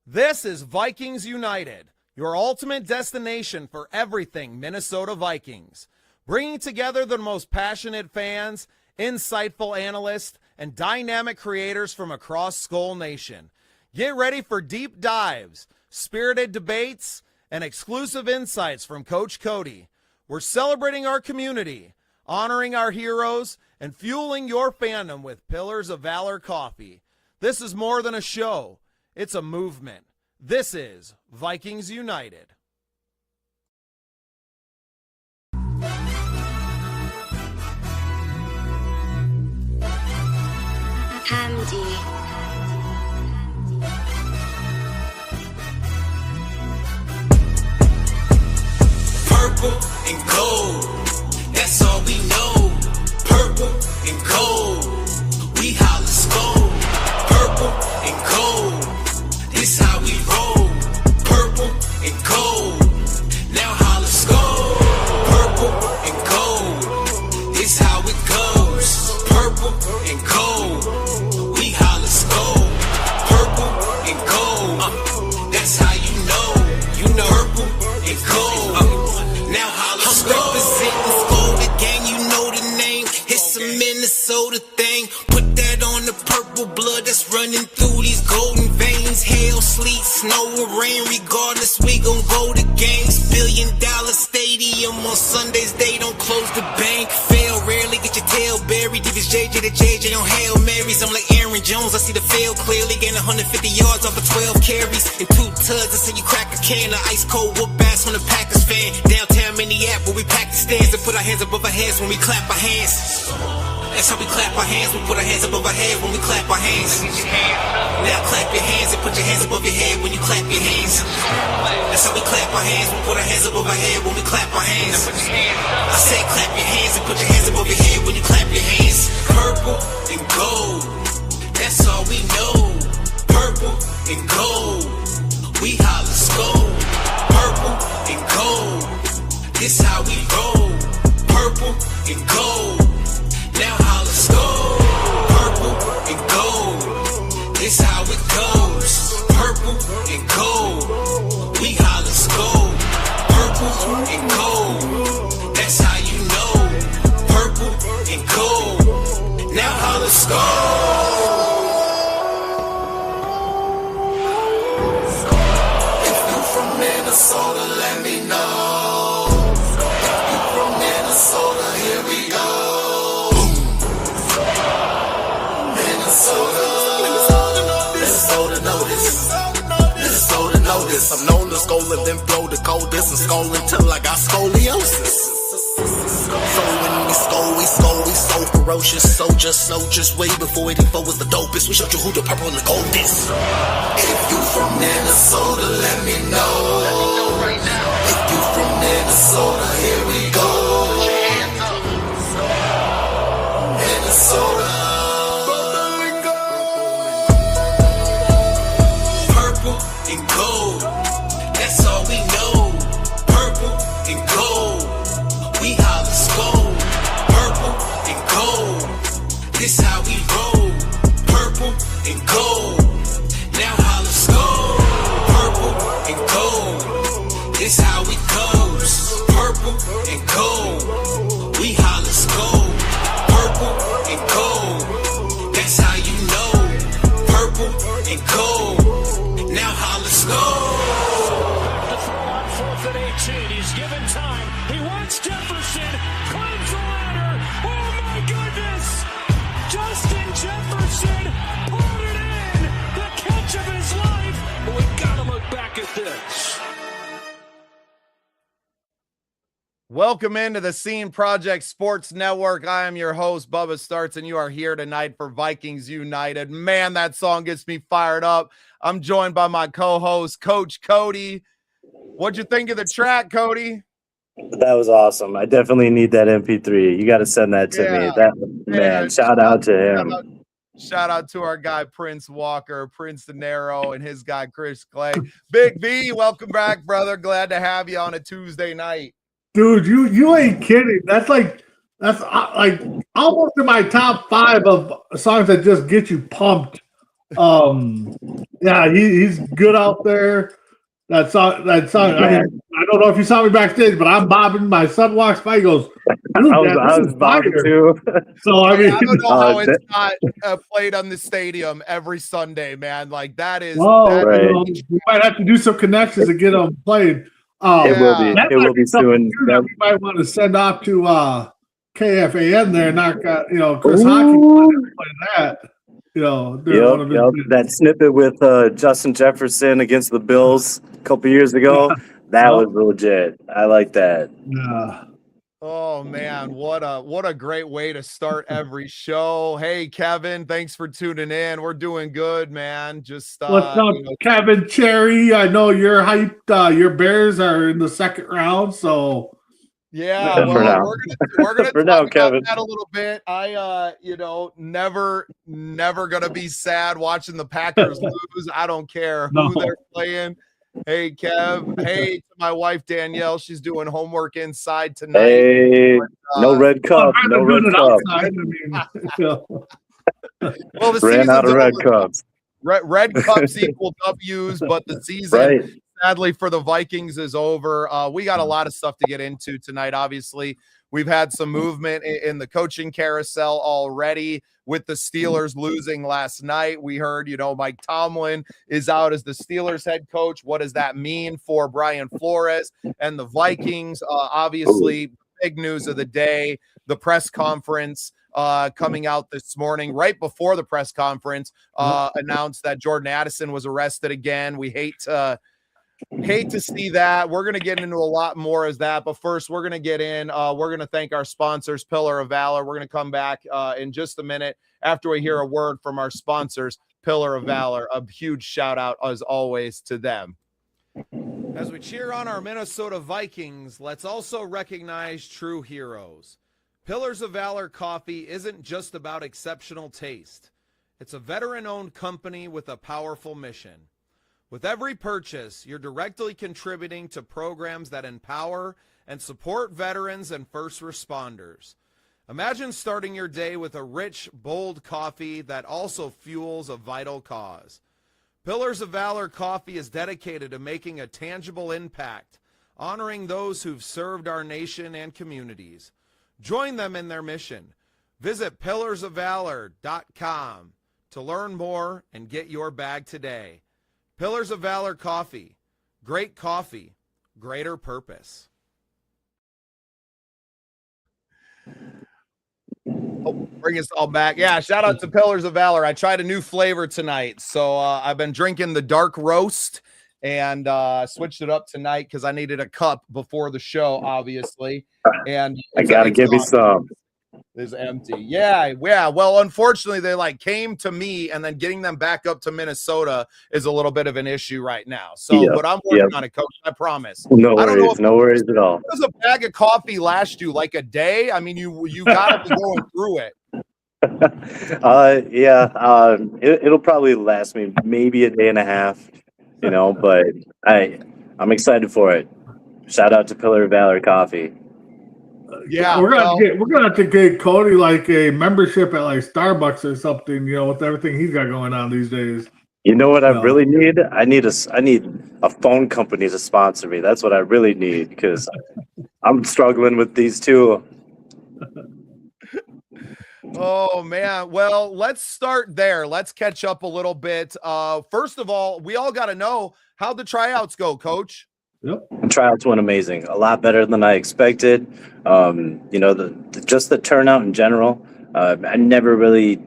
This is Vikings United, your ultimate destination for everything Minnesota Vikings. Bringing together the most passionate fans, insightful analysts, and dynamic creators from across Skol Nation. Get ready for deep dives, spirited debates, and exclusive insights from Coach Cody. We're celebrating our community, honoring our heroes, and fueling your fandom with Pillars of Valor coffee. This is more than a show. It's a movement. This is Vikings United. Hamdi. Purple and gold, that's all we know. Purple and gold, we holla Skol. Purple and gold, this how we roll. Purple and gold, now holla Skol. Purple and gold, this how it goes. Purple and gold, we holla Skol. Purple and gold, that's how you know. You know purple and gold, now holla Skol. Representing Skol, the gang, you know the name. It's a Minnesota thing. Put that on the purple blood that's running through these golden veins. Hail, sleet, snow, or rain, regardless, we gon' go to games. $1 billion stadium on Sundays, they don't close the bank. Fail, rarely get your tail buried. If it's JJ to JJ on Hail Marys, I'm like Aaron Jones, I see the field clearly. Gain 150 yards off of 12 carries. And 2 tugs, I see you crack a can of ice cold whoop ass on the Packers fan. Downtown Minneapolis, where we pack the stands and put our hands above our heads when we clap our hands. That's how we clap our hands, we put our hands above our head when we clap our hands. Now clap your hands and put your hands above your head when you clap your hands. That's how we clap our hands, we put our hands above our head when we clap our hands. I said clap your hands and put your hands above your head when you clap your hands. Purple and gold, that's all we know. Purple and gold, we holla Skol. Purple and gold, this how we roll. Purple and gold, now holla Skol. Purple and gold, this how it goes. Purple and gold, we holla Skol. Purple and gold, that's how you know. Purple and gold, now holla Skol. If you from Minnesota, let me know. If you from Minnesota, here we go. Minnesota notice. I'm known to Skol and then blow the coldest and Skol until I got scoliosis. So when we Skol, we so ferocious. So just way before 84 was the dopest. We showed you who the purple and the gold is. If you from Minnesota, let me know. Right now. If you from Minnesota, here we go. Minnesota. And gold, that's all we know. Purple and gold, we holla Skol. Purple and gold, this how we roll. Purple and gold, now holla Skol. Purple and gold, this how it goes. Purple and gold, we holla Skol. Purple and gold, that's how you know. Purple and gold, now holla Skol. To throw on 4th and 18. He's given time. He wants Jefferson. Climbs the ladder. Oh my goodness! Justin Jefferson pulled it in. The catch of his life. But we've got to look back at this. Welcome into the Scene Project Sports Network. I am your host, Bubba Starts, and you are here tonight for Vikings United. Man, that song gets me fired up. I'm joined by my co-host, Coach Cody. What'd you think of the track, Cody? That was awesome. I definitely need that MP3. You got to send that to me. Man, shout out to him. Shout out to our guy, Prince Walker, Prince De Niro, and his guy, Chris Clay. Big V, welcome back, brother. Glad to have you on a Tuesday night. Dude, you ain't kidding. That's like almost in my top 5 of songs that just get you pumped Yeah, he's good out there. That's I mean, I don't know if you saw me backstage, but I'm bobbing. My son walks by, he goes, I "Dude, was, Dad, I this was is bobbing fire." too. So I mean, I don't know how it's that- not played on the stadium every Sunday, man. Like that is well, Right. we might have to do some connections to get them played. It will be. That It might will be something soon. too that we might want to send off to KFAN there. Not Chris Hockey play that. During one of his Yep. That snippet with Justin Jefferson against the Bills a couple years ago, that was legit. I like that. Yeah. Oh man, what a great way to start every show. Hey Kevin, thanks for tuning in. We're doing good, man. Just What's up, Kevin Cherry? I know you're hyped. Your Bears are in the second round, so yeah, For well, now. we're gonna For talk now, about Kevin. that a little bit. I never gonna be sad watching the Packers lose. I don't care who No. they're playing. Hey Kev, hey to my wife Danielle, she's doing homework inside tonight. Hey, no red cup. I'm No rather red doing it cup. outside. I mean, Well, the Ran out season's of red over. cups. Red cups equal W's, but the season, Right. sadly, for the Vikings is over. We got a lot of stuff to get into tonight. Obviously, we've had some movement in the coaching carousel already with the Steelers losing last night. We heard, Mike Tomlin is out as the Steelers head coach. What does that mean for Brian Flores and the Vikings? Obviously, big news of the day, the press conference coming out this morning, right before the press conference, announced that Jordan Addison was arrested again. We hate to see that. We're going to get into a lot more as that, but first we're going to get in. We're going to thank our sponsors, Pillar of Valor. We're going to come back in just a minute after we hear a word from our sponsors, Pillar of Valor. A huge shout out as always to them. As we cheer on our Minnesota Vikings, let's also recognize true heroes. Pillars of Valor Coffee isn't just about exceptional taste. It's a veteran-owned company with a powerful mission. With every purchase, you're directly contributing to programs that empower and support veterans and first responders. Imagine starting your day with a rich, bold coffee that also fuels a vital cause. Pillars of Valor Coffee is dedicated to making a tangible impact, honoring those who've served our nation and communities. Join them in their mission. Visit pillarsofvalor.com to learn more and get your bag today. Pillars of Valor Coffee. Great coffee, greater purpose. Bring us all back. Yeah, shout out to Pillars of Valor. I tried a new flavor tonight. So I've been drinking the dark roast and switched it up tonight because I needed a cup before the show, obviously. And I got to give me some. Is empty. Yeah. Well, unfortunately, they came to me, and then getting them back up to Minnesota is a little bit of an issue right now. So, but I'm working on it, Coach. I promise. No I don't know worries. No worries at all. Does a bag of coffee last you like a day? I mean, you got to be going through it. It'll probably last me maybe a day and a half, but I'm excited for it. Shout out to Pillar of Valor Coffee. Yeah, we're gonna have to get Cody a membership at Starbucks or something, with everything he's got going on these days. You know what I really need? I need a phone company to sponsor me. That's what I really need because I'm struggling with these two. Oh man. Well, let's start there. Let's catch up a little bit. First of all, we all got to know how the tryouts go, Coach. Yep. The tryouts went amazing. A lot better than I expected. Just the turnout in general. I never really,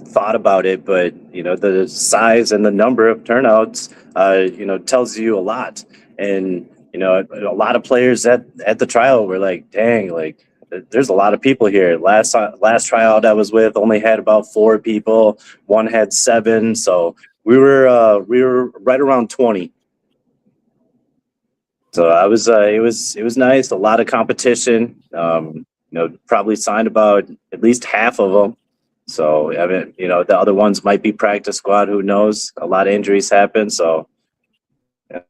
thought about it, but the size and the number of turnouts, tells you a lot. And a lot of players at the trial were like, "Dang, there's a lot of people here." Last tryout I was with only had about 4 people. One had 7, so we were right around 20. So it was nice. A lot of competition. Probably signed about at least half of them. So the other ones might be practice squad. Who knows? A lot of injuries happen. So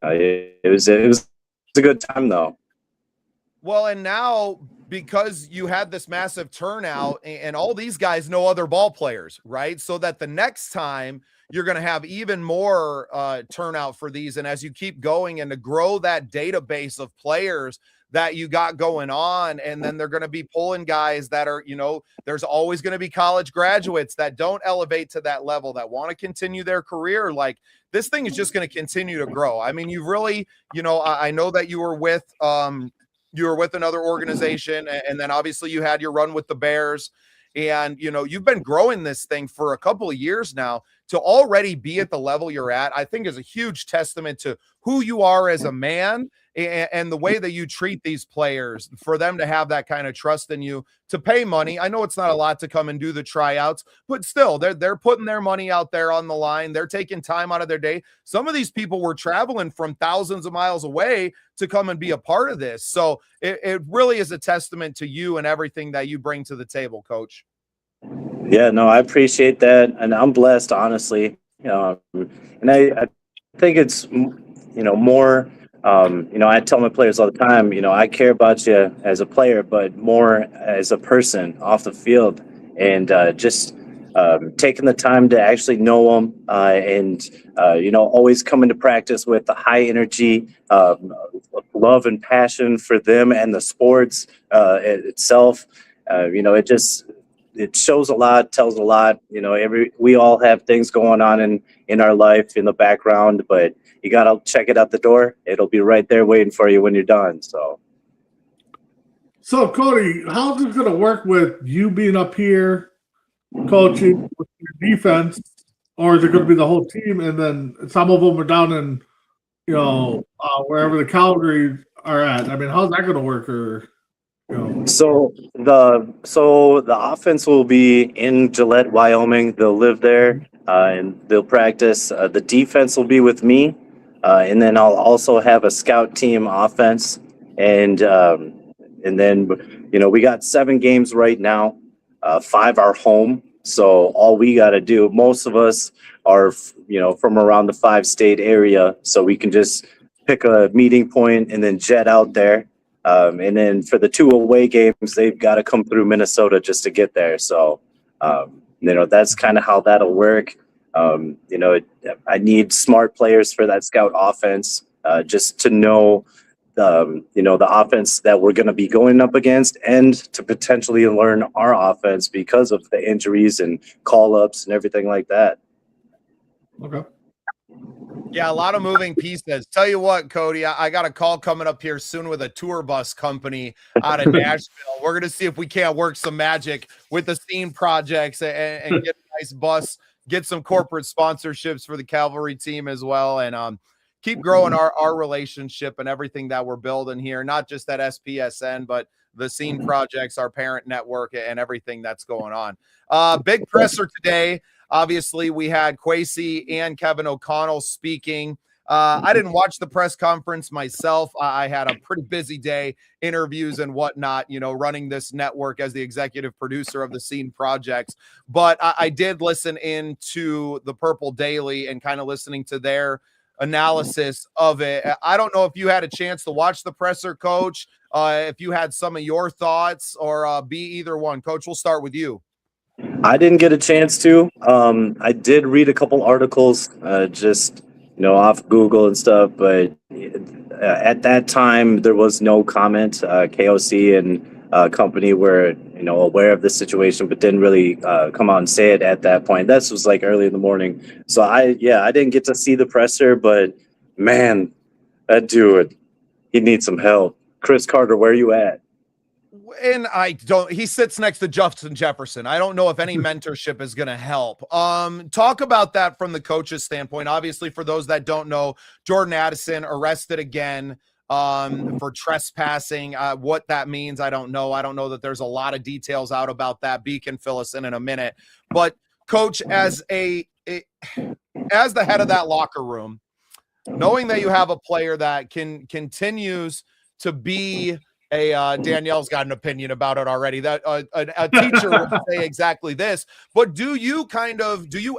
it was a good time though. Well, and now because you had this massive turnout and all these guys know other ball players, right? So that the next time you're going to have even more turnout for these. And as you keep going and to grow that database of players that you got going on, and then they're going to be pulling guys that are, there's always going to be college graduates that don't elevate to that level, that want to continue their career. Like, this thing is just going to continue to grow. I mean, you've really, I know that you were with another organization, and then obviously you had your run with the Bears, and you've been growing this thing for a couple of years now. To already be at the level you're at, I think is a huge testament to who you are as a man and the way that you treat these players, for them to have that kind of trust in you to pay money. I know it's not a lot to come and do the tryouts, but still they're putting their money out there on the line. They're taking time out of their day. Some of these people were traveling from thousands of miles away to come and be a part of this. So it really is a testament to you and everything that you bring to the table, Coach. Yeah, no, I appreciate that, and I'm blessed, honestly. And I think it's, more. I tell my players all the time, I care about you as a player, but more as a person off the field, and just taking the time to actually know them, and always coming to practice with a high energy, love and passion for them and the sports itself. It shows a lot, tells a lot. We all have things going on in our life in the background, but you got to check it out the door. It'll be right there waiting for you when you're done. So Cody, how's it going to work with you being up here coaching with your defense, or is it going to be the whole team, and then some of them are down in, wherever the Calgary are at? I mean, how's that going to work? Or So the offense will be in Gillette, Wyoming. They'll live there, and they'll practice. The defense will be with me, and then I'll also have a scout team offense, and then we got 7 games right now. 5 are home, so all we got to do. Most of us are from around the 5-state area, so we can just pick a meeting point and then jet out there. And then for the 2 away games, they've got to come through Minnesota just to get there. So, that's kind of how that'll work. I need smart players for that scout offense, just to know, the offense that we're going to be going up against, and to potentially learn our offense because of the injuries and call-ups and everything like that. Okay. Yeah, a lot of moving pieces. Tell you what, Cody, I got a call coming up here soon with a tour bus company out of Nashville. We're going to see if we can't work some magic with the Scene projects and get a nice bus, get some corporate sponsorships for the Cavalry team as well, and keep growing our relationship and everything that we're building here, not just at SPSN, but the Scene projects, our parent network, and everything that's going on. Big presser today. Obviously, we had Kwesi and Kevin O'Connell speaking. I didn't watch the press conference myself. I had a pretty busy day, interviews and whatnot, running this network as the executive producer of the Scene projects. But I did listen into the Purple Daily and kind of listening to their analysis of it. I don't know if you had a chance to watch the presser, Coach, if you had some of your thoughts, or be either one. Coach, we'll start with you. I didn't get a chance to. I did read a couple articles, just off Google and stuff, but at that time there was no comment. KOC and company were aware of the situation, but didn't really come out and say it at that point. This was like early in the morning, so I didn't get to see the presser. But man, that dude, he needs some help. Chris Carter, where you at? And he sits next to Justin Jefferson. I don't know if any mentorship is going to help. Talk about that from the coach's standpoint. Obviously, for those that don't know, Jordan Addison arrested again for trespassing. What that means, I don't know. I don't know that there's a lot of details out about that. B can fill us in a minute. But Coach, as the head of that locker room, knowing that you have a player that continues to be Danielle's got an opinion about it already, that a teacher would say exactly this, but do you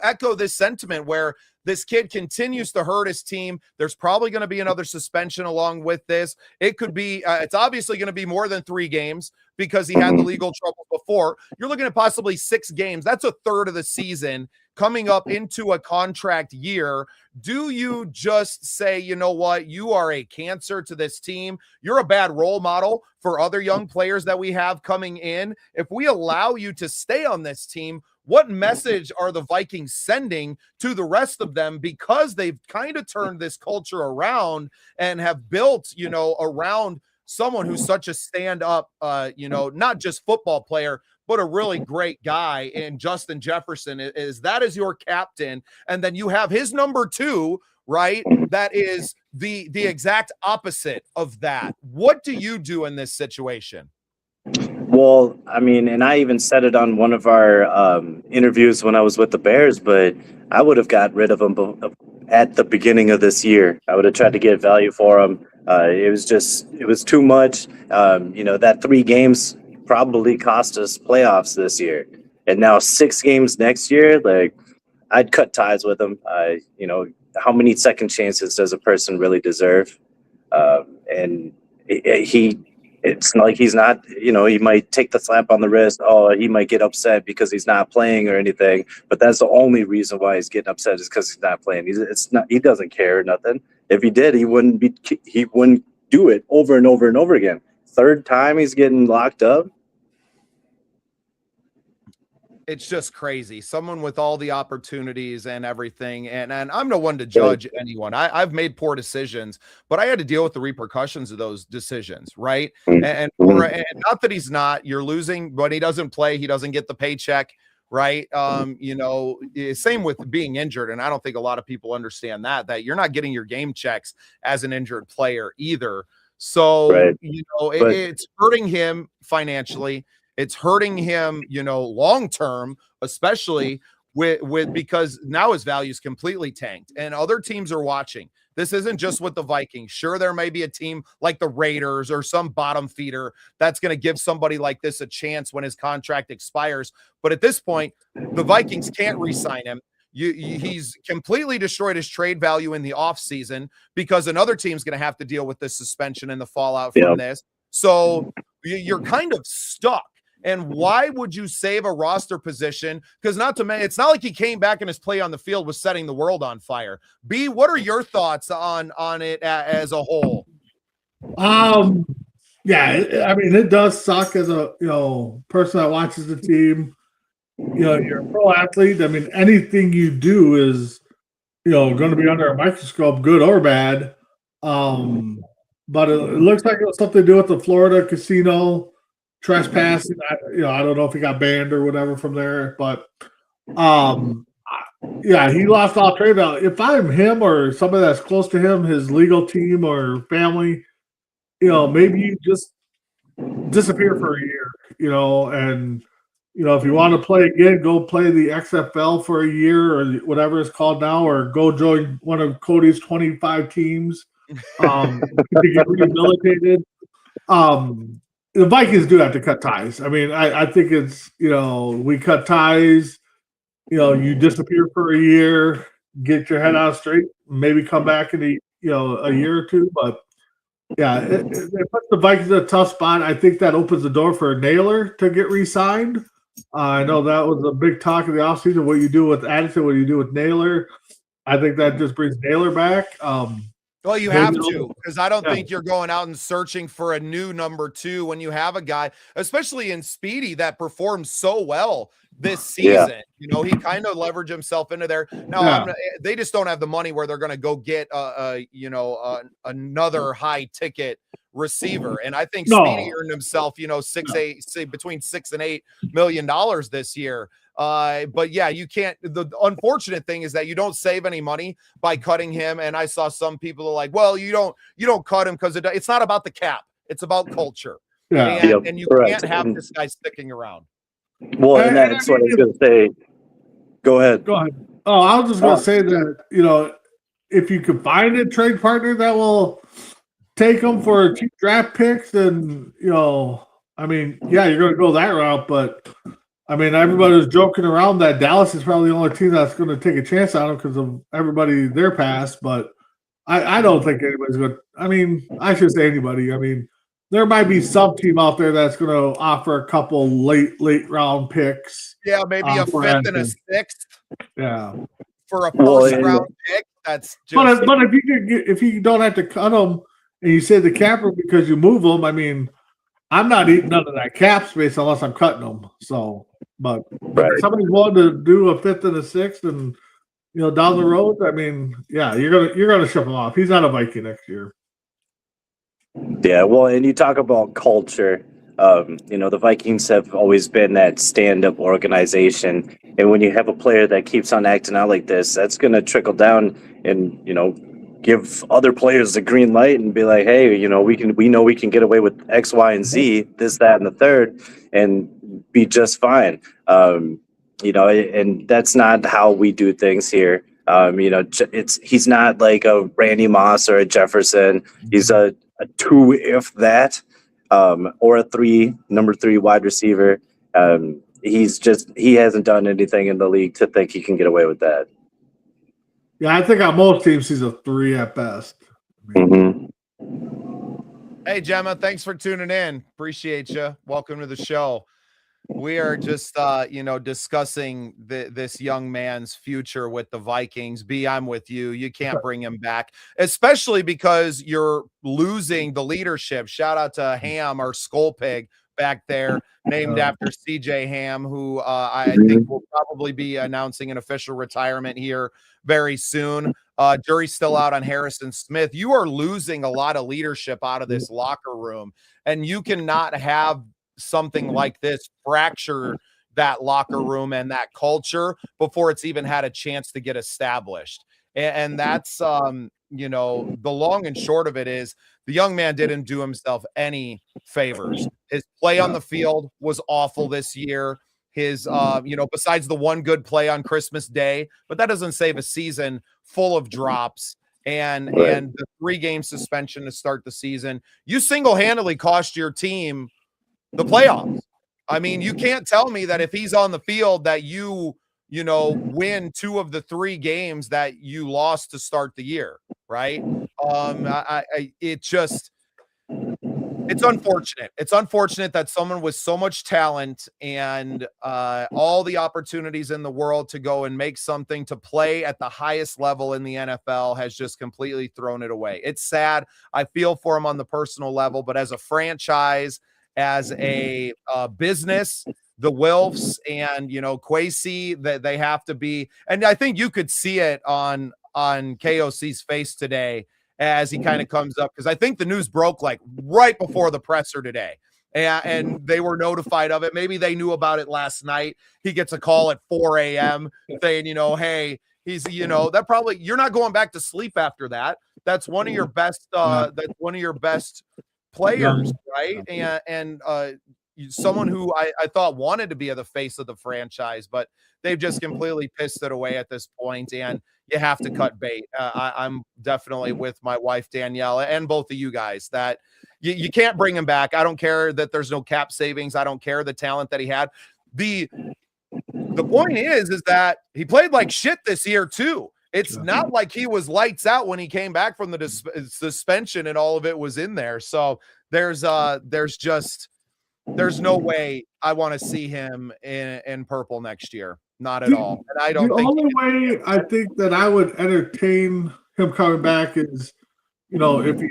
echo this sentiment where this kid continues to hurt his team. There's probably going to be another suspension along with this. It could be, it's obviously going to be more than 3 games because he had the legal trouble before. You're looking at possibly 6 games. That's a third of the season coming up into a contract year. Do you just say, you know what, you are a cancer to this team? You're a bad role model for other young players that we have coming in. If we allow you to stay on this team, what message are the Vikings sending to the rest of them? Because they've kind of turned this culture around and have built, you know, around someone who's such a stand-up, you know, not just football player, but a really great guy in Justin Jefferson. Is that is your captain, and then you have his number 2, right? That is the exact opposite of that. What do you do in this situation? Well, I mean, and I even said it on one of our interviews when I was with the Bears, but I would have got rid of him at the beginning of this year. I would have tried to get value for him. It was too much. You know, that 3 games probably cost us playoffs this year. And now 6 games next year, like, I'd cut ties with him. You know, how many second chances does a person really deserve? And it's not like he's not, you know, he might take the slap on the wrist. Oh, he might get upset because he's not playing or anything. But that's the only reason why he's getting upset is because he's not playing. He doesn't care or nothing. If he did, he wouldn't do it over and over and over again. 3rd time he's getting locked up. It's just crazy. Someone with all the opportunities and everything. And I'm no one to judge anyone. I've made poor decisions, but I had to deal with the repercussions of those decisions. Right. And not that he's not, you're losing when he doesn't play, he doesn't get the paycheck. Right. You know, same with being injured. And I don't think a lot of people understand that you're not getting your game checks as an injured player either. So, right. You know, it's hurting him financially. It's hurting him, you know, long term, especially with because now his value's completely tanked and other teams are watching. This isn't just with the Vikings. Sure, there may be a team like the Raiders or some bottom feeder that's going to give somebody like this a chance when his contract expires. But at this point, the Vikings can't re-sign him. He's completely destroyed his trade value in the offseason because another team's going to have to deal with this suspension and the fallout from this. So you're kind of stuck. And why would you save a roster position? Because it's not like he came back and his play on the field was setting the world on fire. B, what are your thoughts on it as a whole? Yeah, I mean, it does suck as a, you know, person that watches the team. You know, you're a pro athlete. I mean, anything you do is, you know, going to be under a microscope, good or bad. But it looks like it was something to do with the Florida casino trespassing. I don't know if he got banned or whatever from there, but yeah, he lost all trade value. If I'm him or somebody that's close to him, his legal team or family, you know, maybe you just disappear for a year, you know, and you know, if you want to play again, go play the XFL for a year or whatever it's called now, or go join one of Cody's 25 teams to get rehabilitated. The Vikings do have to cut ties. I mean, I think it's, you know, we cut ties, you know, you disappear for a year, get your head out straight, maybe come back in a year or two. But yeah, it puts the Vikings in a tough spot. I think that opens the door for Naylor to get re-signed. I know that was a big talk of the offseason, what you do with Addison, what you do with Naylor. I think that just brings Naylor back. Well, you have to, because I don't think you're going out and searching for a new number 2 when you have a guy, especially in Speedy, that performs so well this season. Yeah. You know, he kind of leveraged himself into there. Now, they just don't have the money where they're going to go get another high ticket receiver. And I think Speedy earned himself, you know, between $6 and $8 million this year. But yeah, you can't. The unfortunate thing is that you don't save any money by cutting him. And I saw some people are like, well, you don't cut him because it's not about the cap. It's about culture. Yeah. And you can't have this guy sticking around. Well, and that's what I was going to say. Go ahead. Oh, I was just going to say that, you know, if you could find a trade partner that will take them for cheap draft picks, then, you know, I mean, yeah, you're going to go that route, but I mean, everybody was joking around that Dallas is probably the only team that's going to take a chance on him because of everybody their past. But I don't think anybody's going to. I mean, I should say anybody. I mean, there might be some team out there that's going to offer a couple late round picks. Yeah, maybe a for fifth and a Anthony. sixth Yeah. for a first round pick. That's just. But if you don't have to cut them and you save the cap room because you move them, I mean, I'm not eating none of that cap space unless I'm cutting them. So, but if somebody's willing to do a fifth and a sixth, and down the road, I mean, yeah, you're gonna ship him off. He's not a Viking next year. Yeah, well, and you talk about culture. The Vikings have always been that stand-up organization, and when you have a player that keeps on acting out like this, that's going to trickle down and give other players the green light and be like, hey, we know we can get away with X, Y, and Z, this, that, and the third, and be just fine. And that's not how we do things here. He's not like a Randy Moss or a Jefferson. He's a two, if that, or a number three wide receiver. He hasn't done anything in the league to think he can get away with that. Yeah, I think on most teams he's a 3 at best. Mm-hmm. Hey, Gemma, thanks for tuning in. Appreciate you. Welcome to the show. We are just, discussing this young man's future with the Vikings. B, I'm with you. You can't bring him back, especially because you're losing the leadership. Shout out to Ham, our Skol pig back there, named after CJ Ham, who I think will probably be announcing an official retirement here very soon. Jury's still out on Harrison Smith. You are losing a lot of leadership out of this locker room, and you cannot have something like this fracture that locker room and that culture before it's even had a chance to get established. And that's, the long and short of it is the young man didn't do himself any favors. His play on the field was awful this year. His, besides the one good play on Christmas Day, but that doesn't save a season full of drops and the 3-game suspension to start the season. You single-handedly cost your team the playoffs. I mean, you can't tell me that if he's on the field that you win 2 of the 3 games that you lost to start the year, right? It's unfortunate. It's unfortunate that someone with so much talent and all the opportunities in the world to go and make something to play at the highest level in the NFL has just completely thrown it away. It's sad. I feel for him on the personal level, but as a franchise, as a business, the Wilfs and Kwesi, that they have to be, and I think you could see it on KOC's face today as he kind of comes up, because I think the news broke like right before the presser today, and they were notified of it. Maybe they knew about it last night. He gets a call at 4 a.m. saying, hey, he's, that probably, you're not going back to sleep after that. That's one of your best. That's one of your best players, right? And someone who I thought wanted to be the face of the franchise, but they've just completely pissed it away at this point, and you have to cut bait. I'm definitely with my wife Danielle and both of you guys that you can't bring him back. I don't care that there's no cap savings. I don't care the talent that he had. The point is that he played like shit this year too. It's not like he was lights out when he came back from the suspension and all of it was in there. So there's no way I want to see him in purple next year. Not at all. And I don't think the only way I think that I would entertain him coming back is, if he,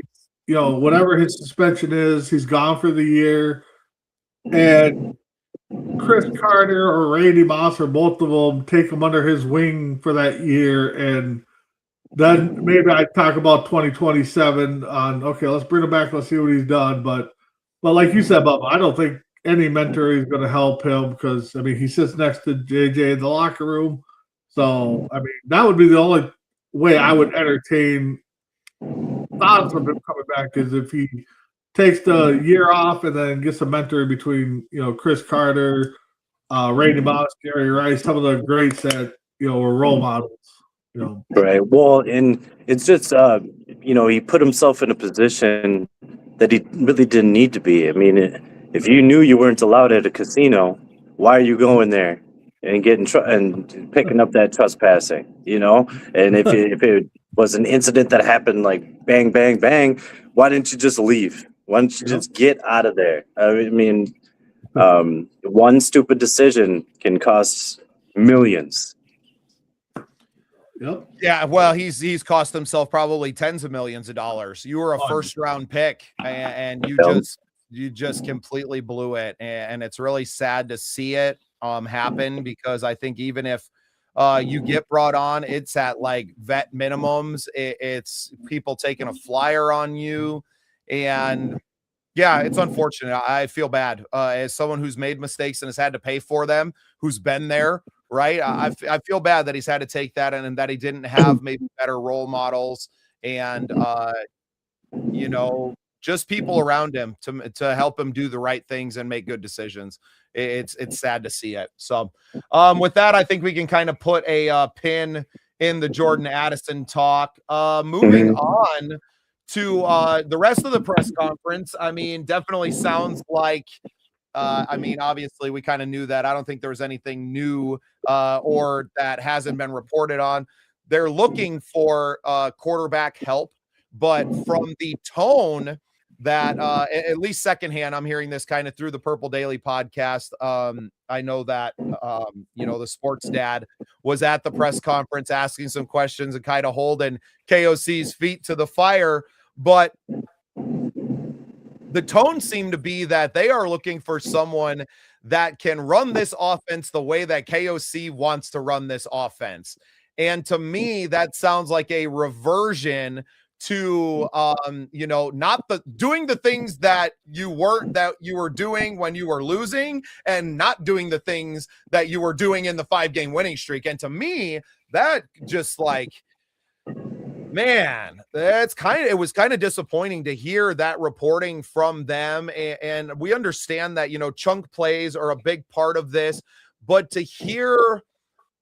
whatever his suspension is, he's gone for the year, and Chris Carter or Randy Moss or both of them take him under his wing for that year, and then maybe I talk about 2027 on, okay, let's bring him back, let's see what he's done. But like you said, Bubba, I don't think any mentor is going to help him because, I mean, he sits next to JJ in the locker room. So, I mean, that would be the only way I would entertain thoughts of him coming back, is if he takes the year off and then gets a mentor between, Chris Carter, Randy Moss, Jerry Rice, some of the greats that, were role models. Right. Well, and it's just, he put himself in a position that he really didn't need to be. I mean, if you knew you weren't allowed at a casino, why are you going there and getting and picking up that trespassing? You know, and if it was an incident that happened like bang, bang, bang, why didn't you just leave? Why don't you just get out of there? I mean, one stupid decision can cost millions. Yep. Yeah, well, he's cost himself probably tens of millions of dollars. You were a first round pick, and you just completely blew it, and it's really sad to see it happen, because I think even if you get brought on, it's at like vet minimums. It's people taking a flyer on you, and yeah, it's unfortunate. I feel bad as someone who's made mistakes and has had to pay for them, who's been there. Right. I feel bad that he's had to take that, and that he didn't have maybe better role models and, you know, just people around him to help him do the right things and make good decisions. It's sad to see it. So with that, I think we can kind of put a pin in the Jordan Addison talk. Moving on to the rest of the press conference. I mean, definitely sounds like I mean, obviously, we kind of knew that. I don't think there was anything new or that hasn't been reported on. They're looking for quarterback help, but from the tone that, at least secondhand, I'm hearing this kind of through the Purple Daily podcast. I know that, you know, the sports dad was at the press conference asking some questions and kind of holding KOC's feet to the fire, but the tone seemed to be that they are looking for someone that can run this offense the way that KOC wants to run this offense. And to me, that sounds like a reversion to, you know, not doing the things that you were doing when you were losing, and not doing the things that you were doing in the 5-game winning streak. And to me, that just like, man, it was kind of disappointing to hear that reporting from them. And we understand that, you know, chunk plays are a big part of this, but to hear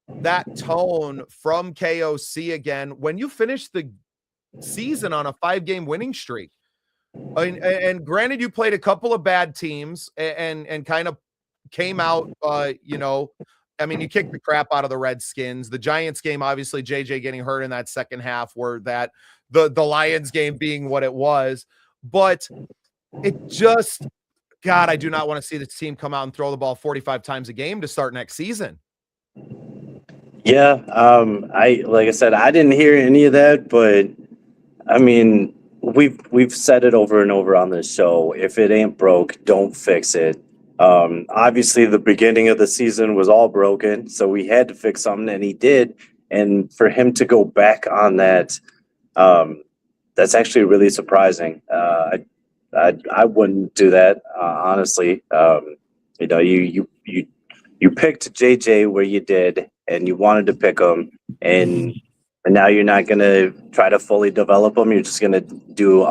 that tone from KOC again, when you finish the season on a 5-game winning streak, and granted, you played a couple of bad teams and kind of came out, you know, I mean, you kicked the crap out of the Redskins. The Giants game, obviously, JJ getting hurt in that second half, where that the Lions game being what it was. But it just, God, I do not want to see this team come out and throw the ball 45 times a game to start next season. Yeah, like I said, I didn't hear any of that, but I mean, we've said it over and over on this show. If it ain't broke, don't fix it. Obviously the beginning of the season was all broken, so we had to fix something, and he did. And for him to go back on that, that's actually really surprising. I wouldn't do that, honestly. You know, you picked JJ where you did, and you wanted to pick him, and now you're not going to try to fully develop him. You're just going to do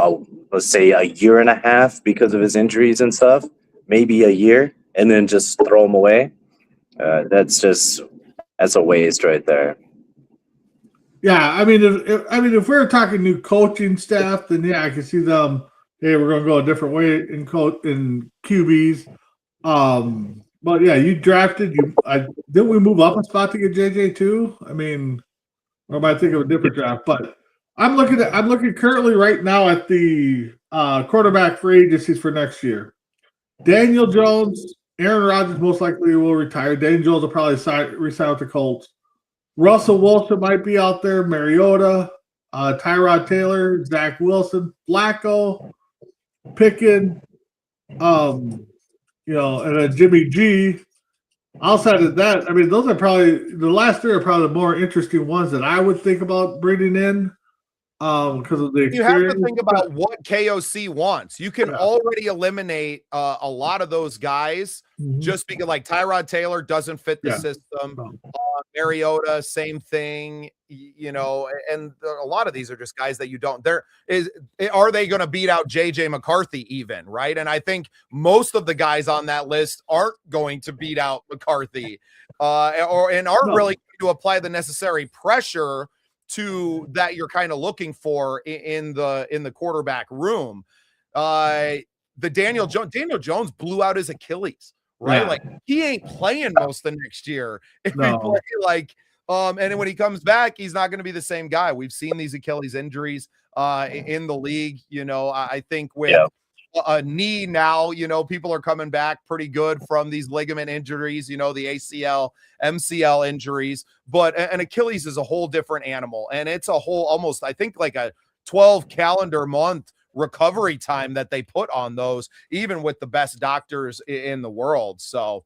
let's say a year and a half because of his injuries and stuff. Maybe a year, and then just throw them away. That's a waste right there. Yeah, I mean, if we're talking new coaching staff, then yeah, I can see them. Hey, we're going to go a different way in QBs. But yeah, you drafted. Didn't we move up a spot to get JJ too? I mean, or am I thinking of a different draft? But I'm looking currently right now at the quarterback free agencies for next year. Daniel Jones, Aaron Rodgers most likely will retire. Daniel Jones will probably resign with the Colts. Russell Wilson might be out there. Mariota, Tyrod Taylor, Zach Wilson, Flacco, Pickens, you know, and then Jimmy G. Outside of that, I mean, those are probably the last three are probably the more interesting ones that I would think about bringing in. Because of the experience. You have to think about what KOC wants. You can already eliminate a lot of those guys just because, like, Tyrod Taylor doesn't fit the system. Mariota, same thing. You know, and a lot of these are just guys that you don't. Are they going to beat out JJ McCarthy even? Right? And I think most of the guys on that list aren't going to beat out McCarthy, aren't really going to apply the necessary pressure to that you're kind of looking for in the quarterback room. The Daniel Jones blew out his Achilles, right? Yeah. Like he ain't playing most of the next year. If we No. play like and then when he comes back, he's not going to be the same guy. We've seen these Achilles injuries in the league. You know, I think with a knee now, you know, people are coming back pretty good from these ligament injuries, you know, the ACL, MCL injuries, but an Achilles is a whole different animal. And it's a whole, almost, I think like a 12 calendar month recovery time that they put on those, even with the best doctors in the world. So,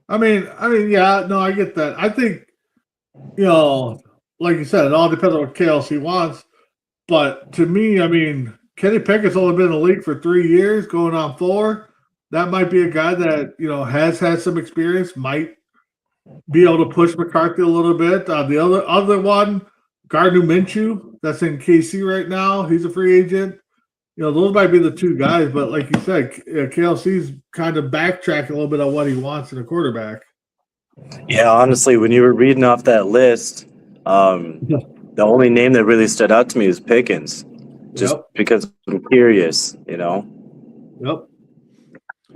I mean, yeah, no, I get that. I think, you know, like you said, it all depends on what KLC wants. But to me, I mean, Kenny Pickett's only been in the league for 3 years, going on 4. That might be a guy that, you know, has had some experience, might be able to push McCarthy a little bit. The other one, Gardner Minshew, that's in KC right now. He's a free agent. You know, those might be the 2 guys. But like you said, KLC's kind of backtracking a little bit on what he wants in a quarterback. Yeah, honestly, when you were reading off that list, the only name that really stood out to me is Pickens. Just because I'm curious, you know. Yep.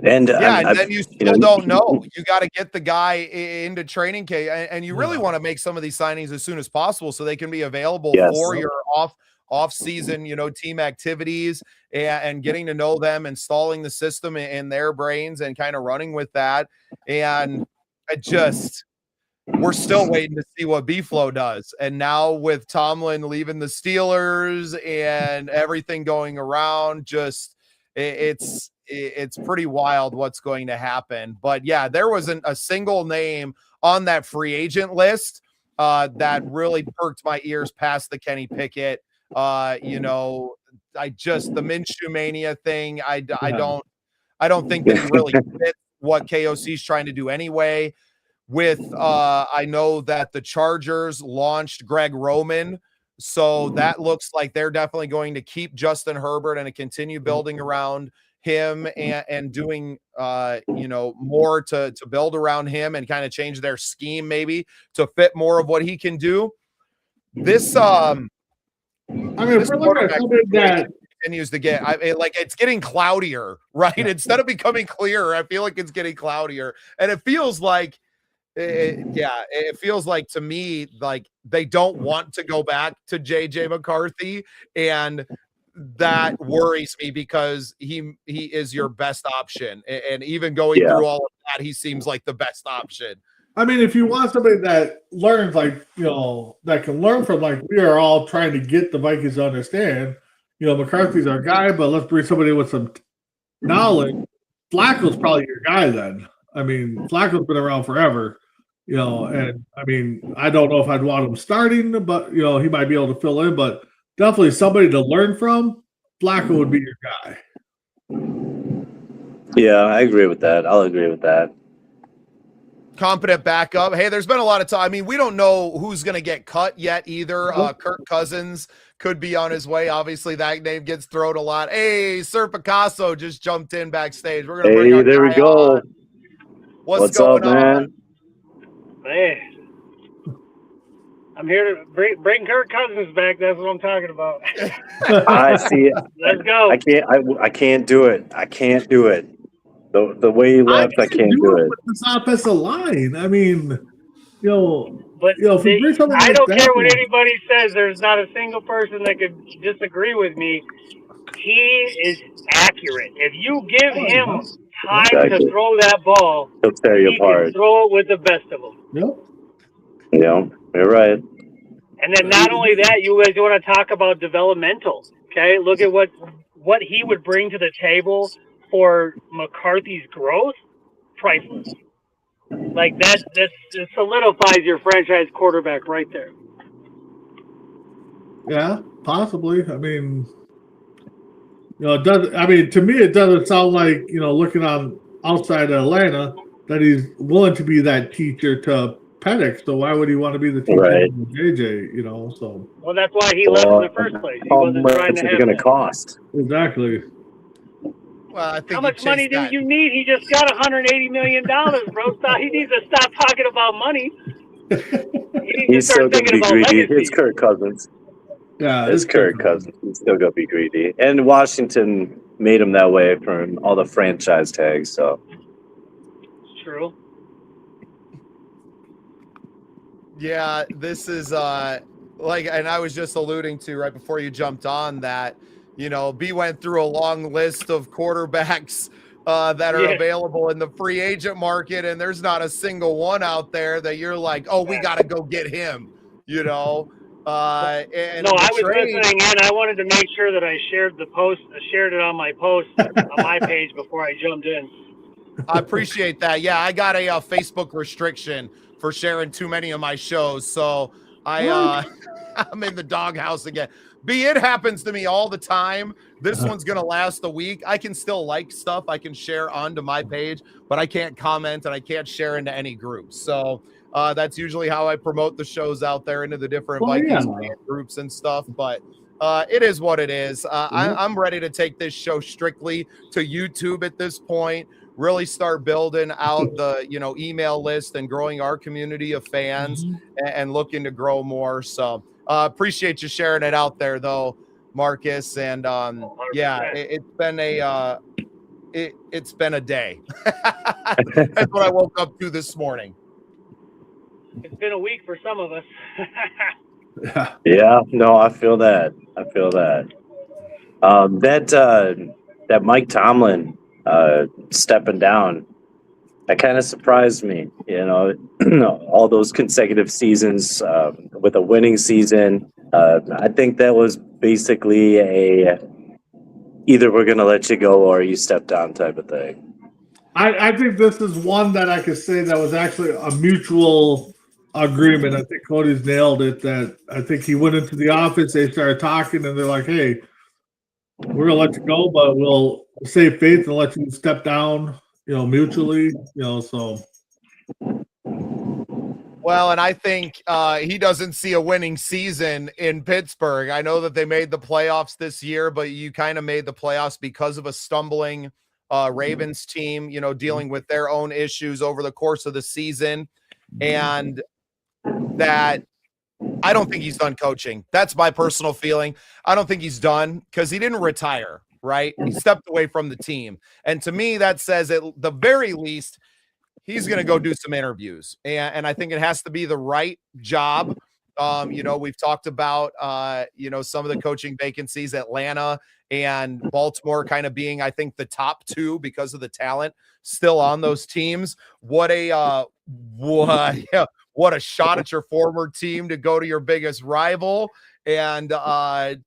And and then you still don't know. You got to get the guy into training camp, and you really want to make some of these signings as soon as possible so they can be available for your off season, you know, team activities and getting to know them, installing the system in their brains, and kind of running with that. And we're still waiting to see what B-Flow does. And now with Tomlin leaving the Steelers and everything going around, it's pretty wild what's going to happen. But yeah, there wasn't a single name on that free agent list that really perked my ears past the Kenny Pickett. You know, the Minshew mania thing. I don't think that he really fits what KOC's trying to do anyway. With I know that the Chargers launched Greg Roman, so that looks like they're definitely going to keep Justin Herbert and to continue building around him and doing you know, more to build around him and kind of change their scheme maybe to fit more of what he can do. This I mean, if we're looking at something that continues to get like it's getting cloudier, right? Instead of becoming clearer, I feel like it's getting cloudier, and it feels like it feels like to me like they don't want to go back to JJ McCarthy, and that worries me because he is your best option, and even going through all of that, he seems like the best option. I mean, if you want somebody that learns, like, you know, that can learn from, like, we are all trying to get the Vikings to understand, you know, McCarthy's our guy, but let's bring somebody with some knowledge. Flacco's probably your guy then. I mean, Flacco's been around forever. You know, and I mean, I don't know if I'd want him starting, but, you know, he might be able to fill in, but definitely somebody to learn from. Flacco would be your guy. Yeah, I agree with that. I'll agree with that. Competent backup. Hey, there's been a lot of time. I mean, we don't know who's going to get cut yet either. Kirk Cousins could be on his way. Obviously, that name gets thrown a lot. Hey, Sir Picasso just jumped in backstage. We're going to bring our there we guy go. on. What's going up, man? Hey, I'm here to bring Kirk Cousins back. That's what I'm talking about. I see it. Let's go. I can't do it. I can't do it. The way he left, I can't do it. With this offensive line, I mean, you know, but you know, I don't care what anybody says. There's not a single person that could disagree with me. He is accurate. If you give him time to throw that ball, he'll tear you apart. Can throw it with the best of them. Yep. Yeah, you're right. And then not only that, you guys want to talk about developmental. Okay, look at what he would bring to the table for McCarthy's growth. Priceless. Like that solidifies your franchise quarterback right there. Yeah, possibly. I mean, you know, it doesn't. I mean, to me, it doesn't sound like, you know, looking on outside of Atlanta, that he's willing to be that teacher to Penix. So why would he want to be the teacher to JJ? You know, so. Well, that's why he left in the first place. He wasn't trying to have. It's going to cost? Exactly. Well, I think how much money do you need? He just got $180 million, bro. Stop. He needs to stop talking about money. He's still going to be greedy. It's Kirk Cousins. Yeah, it's Kirk Cousins. He's still going to be greedy. And Washington, made him that way from all the franchise tags. So It's true. Yeah, this is like, and I was just alluding to right before you jumped on that, B went through a long list of quarterbacks that are available in the free agent market, and there's not a single one out there that you're like, oh, we got to go get him, And No, I was listening in. I wanted to make sure that I shared the post, shared it on my post on my page before I jumped in. I appreciate that. Yeah, I got a Facebook restriction for sharing too many of my shows, so I'm in the doghouse again. It happens to me all the time. This one's gonna last a week. I can still like stuff I can share onto my page, but I can't comment and I can't share into any groups. So that's usually how I promote the shows out there into the different Vikings fan groups and stuff. But it is what it is. I'm ready to take this show strictly to YouTube at this point. Really start building out the email list and growing our community of fans and looking to grow more. So appreciate you sharing it out there though, Marcus. And it's been it's been a day. That's what I woke up to this morning. It's been a week for some of us. yeah, no, I feel that. That Mike Tomlin stepping down, that kind of surprised me. All those consecutive seasons with a winning season. I think that was basically either we're going to let you go or you step down type of thing. I think this is one that I could say that was actually a mutual agreement. I think Cody's nailed it. That I think he went into the office, they started talking, and they're like, hey, we're going to let you go, but we'll save faith and let you step down, mutually, so. Well, and I think he doesn't see a winning season in Pittsburgh. I know that they made the playoffs this year, but you kind of made the playoffs because of a stumbling Ravens team, dealing with their own issues over the course of the season. And that I don't think he's done coaching. That's my personal feeling. I don't think he's done because he didn't retire, right? He stepped away from the team. And to me, that says at the very least, he's going to go do some interviews. And I think it has to be the right job. We've talked about, some of the coaching vacancies, Atlanta and Baltimore kind of being, I think, the top two because of the talent still on those teams. What a shot at your former team to go to your biggest rival. And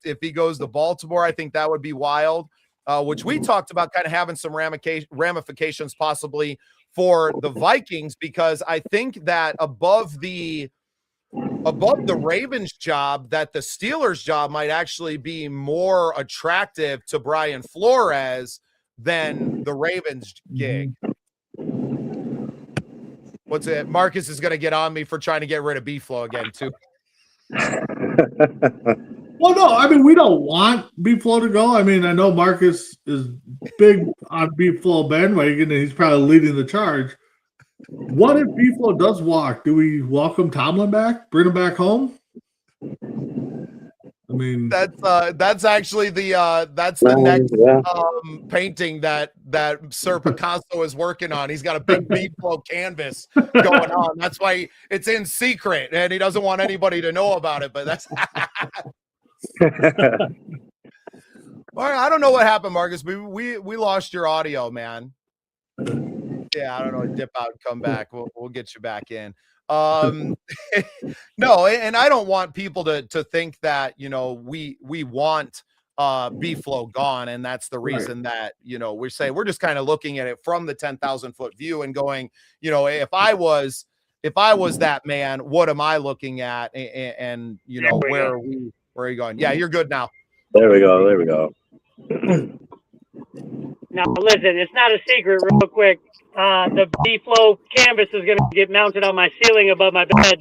if he goes to Baltimore, I think that would be wild, which we talked about kind of having some ramifications possibly for the Vikings, because I think that above the Ravens job, that the Steelers job might actually be more attractive to Brian Flores than the Ravens gig. What's it? Marcus is going to get on me for trying to get rid of B-Flow again, too. Well, no, I mean, we don't want B-Flow to go. I mean, I know Marcus is big on B-Flow bandwagon, and he's probably leading the charge. What if B-Flow does walk? Do we welcome Tomlin back? Bring him back home? I mean, that's actually the next painting that Sir Picasso is working on. He's got a big B-Flow canvas going on. That's why it's in secret, and he doesn't want anybody to know about it. But that's all right. I don't know what happened, Marcus. We lost your audio, man. Yeah, I don't know. Dip out and come back. We'll get you back in. No, and I don't want people to think that we want B-Flow gone, and that's the reason that we say we're just kind of looking at it from the 10,000 foot view and going, if I was that man, what am I looking at, and where are you going? Yeah, you're good now. There we go. Now listen, it's not a secret. Real quick. The B-Flow canvas is going to get mounted on my ceiling above my bed.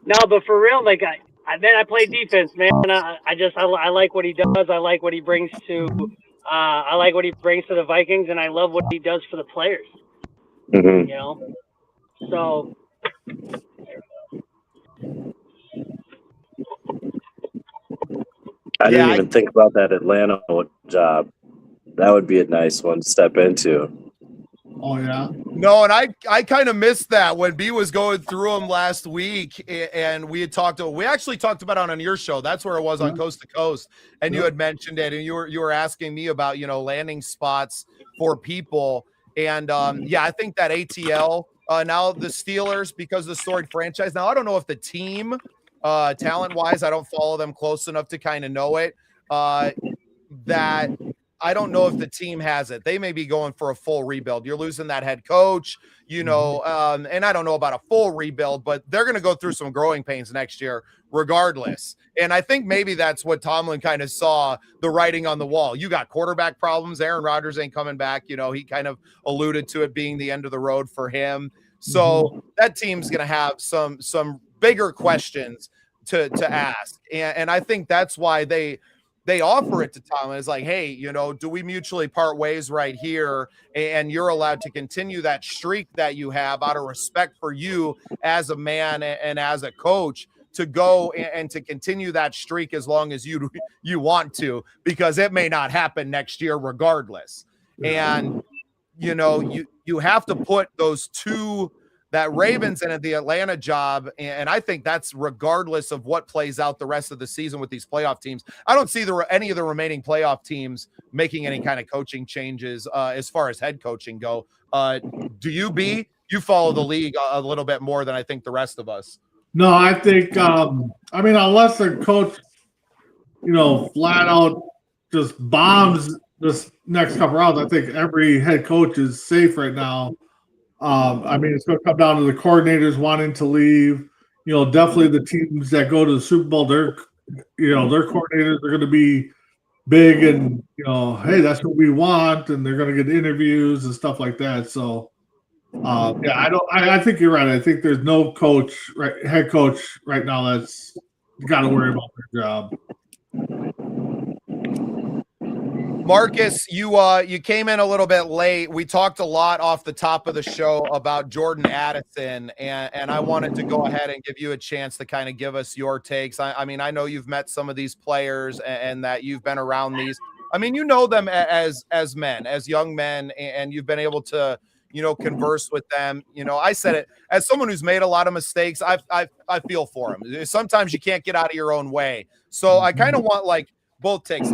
No, but for real, like I play defense, man. I like what he does. I like what he brings to. I like what he brings to the Vikings, and I love what he does for the players. Mm-hmm. So. I Yeah, didn't even think about that Atlanta job. That would be a nice one to step into. Oh yeah. No, and I kind of missed that when B was going through them last week, and we actually talked about it on your show. That's where it was on Coast to Coast, and you had mentioned it, and you were asking me about landing spots for people, and I think that ATL now the Steelers, because of the storied franchise. Now I don't know if the team talent wise, I don't follow them close enough to kind of know it. That I don't know if the team has it. They may be going for a full rebuild. You're losing that head coach, and I don't know about a full rebuild, but they're going to go through some growing pains next year regardless. And I think maybe that's what Tomlin kind of saw the writing on the wall. You got quarterback problems. Aaron Rodgers ain't coming back. He kind of alluded to it being the end of the road for him. So that team's going to have some bigger questions to ask. And I think that's why they offer it to Tomlin. It's like, hey, do we mutually part ways right here? And you're allowed to continue that streak that you have out of respect for you as a man and as a coach to go and to continue that streak as long as you want to, because it may not happen next year regardless. And, you have to put those two, that Ravens and the Atlanta job, and I think that's regardless of what plays out the rest of the season with these playoff teams. I don't see any of the remaining playoff teams making any kind of coaching changes as far as head coaching go. Do you, B? You follow the league a little bit more than I think the rest of us. No, I think unless the coach, flat out just bombs this next couple rounds, I think every head coach is safe right now. It's going to come down to the coordinators wanting to leave. Definitely the teams that go to the Super Bowl, their coordinators are going to be big and, hey, that's what we want. And they're going to get interviews and stuff like that. So, I think you're right. I think there's no head coach right now that's got to worry about their job. Marcus, you came in a little bit late. We talked a lot off the top of the show about Jordan Addison, and I wanted to go ahead and give you a chance to kind of give us your takes. I know you've met some of these players and that you've been around these. You know them as men, as young men, and you've been able to, converse with them. I said it as someone who's made a lot of mistakes. I feel for them. Sometimes you can't get out of your own way. So I kind of want both takes,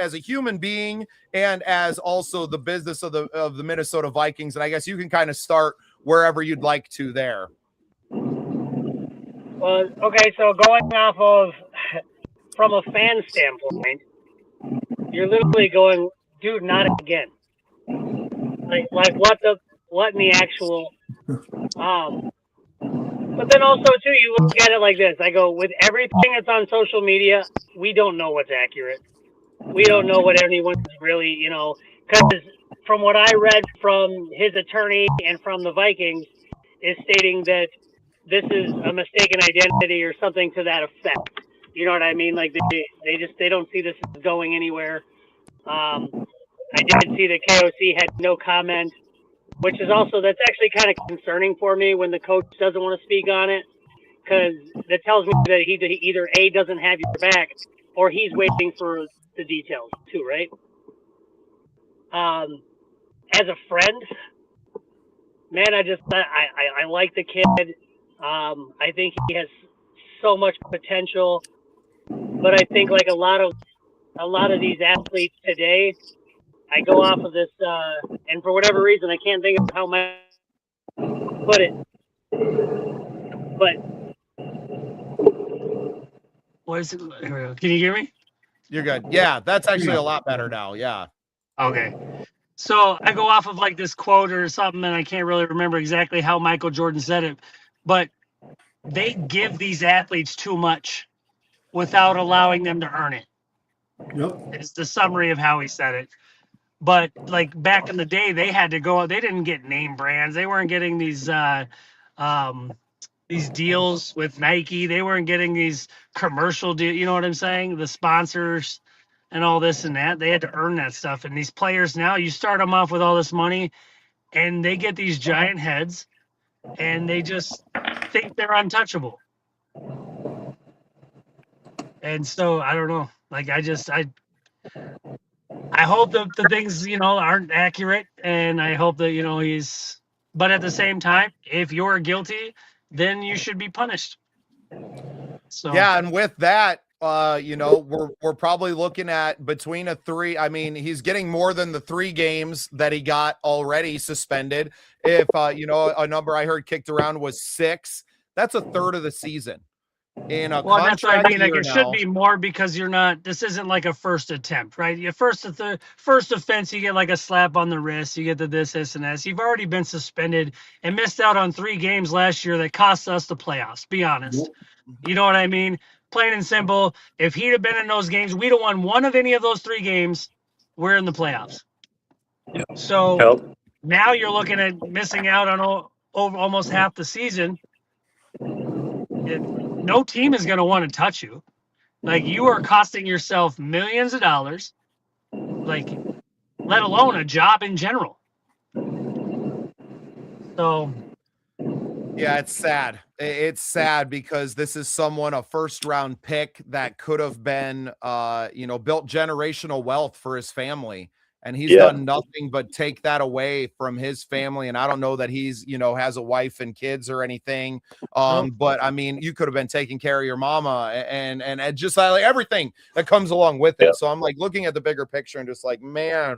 as a human being and as also the business of the Minnesota Vikings. And I guess you can kind of start wherever you'd like to there. Well, okay, so going off of from a fan standpoint, you're literally going, dude, not again. Like what in the actual But then also, too, you look at it like this. I go, with everything that's on social media, we don't know what's accurate. We don't know what anyone's really, because from what I read from his attorney and from the Vikings is stating that this is a mistaken identity or something to that effect. You know what I mean? Like they don't see this going anywhere. I did see that KOC had no comment, which is that's actually kind of concerning for me when the coach doesn't want to speak on it, because that tells me that he either A, doesn't have your back, or he's waiting for the details too, right? As a friend, man, I like the kid. I think he has so much potential, but I think like a lot of these athletes today, I go off of this, and for whatever reason, I can't think of how I put it. But what is it? Can you hear me? You're good. Yeah, that's actually a lot better now. Yeah. Okay. So I go off of like this quote or something, and I can't really remember exactly how Michael Jordan said it, but they give these athletes too much without allowing them to earn it. Yep. It's the summary of how he said it. But like back in the day, they had to go. They didn't get name brands. They weren't getting these deals with Nike. They weren't getting these commercial deals. You know what I'm saying? The sponsors and all this and that. They had to earn that stuff. And these players now, you start them off with all this money, and they get these giant heads, and they just think they're untouchable. And so I don't know. Like I hope that the things, aren't accurate, and I hope that, but at the same time, if you're guilty, then you should be punished. So Yeah, and with that, we're probably looking at between a 3. I mean, he's getting more than the 3 games that he got already suspended. If a number I heard kicked around was 6, that's a third of the season. In a well, that's what I contract mean. Like year it should now. be more because this isn't like a first attempt, right? Your first offense, you get like a slap on the wrist, you get this, and that. You've already been suspended and missed out on 3 games last year that cost us the playoffs. Be honest. You know what I mean? Plain and simple. If he'd have been in those games, we'd have won one of any of those 3 games. We're in the playoffs. Yep. So Help. now you're looking at missing out on over almost half the season. No team is going to want to touch you. Like, you are costing yourself millions of dollars, like, let alone a job in general. So Yeah, it's sad. It's sad because this is a first-round pick that could have been, built generational wealth for his family. And he's done nothing but take that away from his family. And I don't know that he's, has a wife and kids or anything. But I mean, you could have been taking care of your mama and just like everything that comes along with it. So I'm like looking at the bigger picture and just like, man,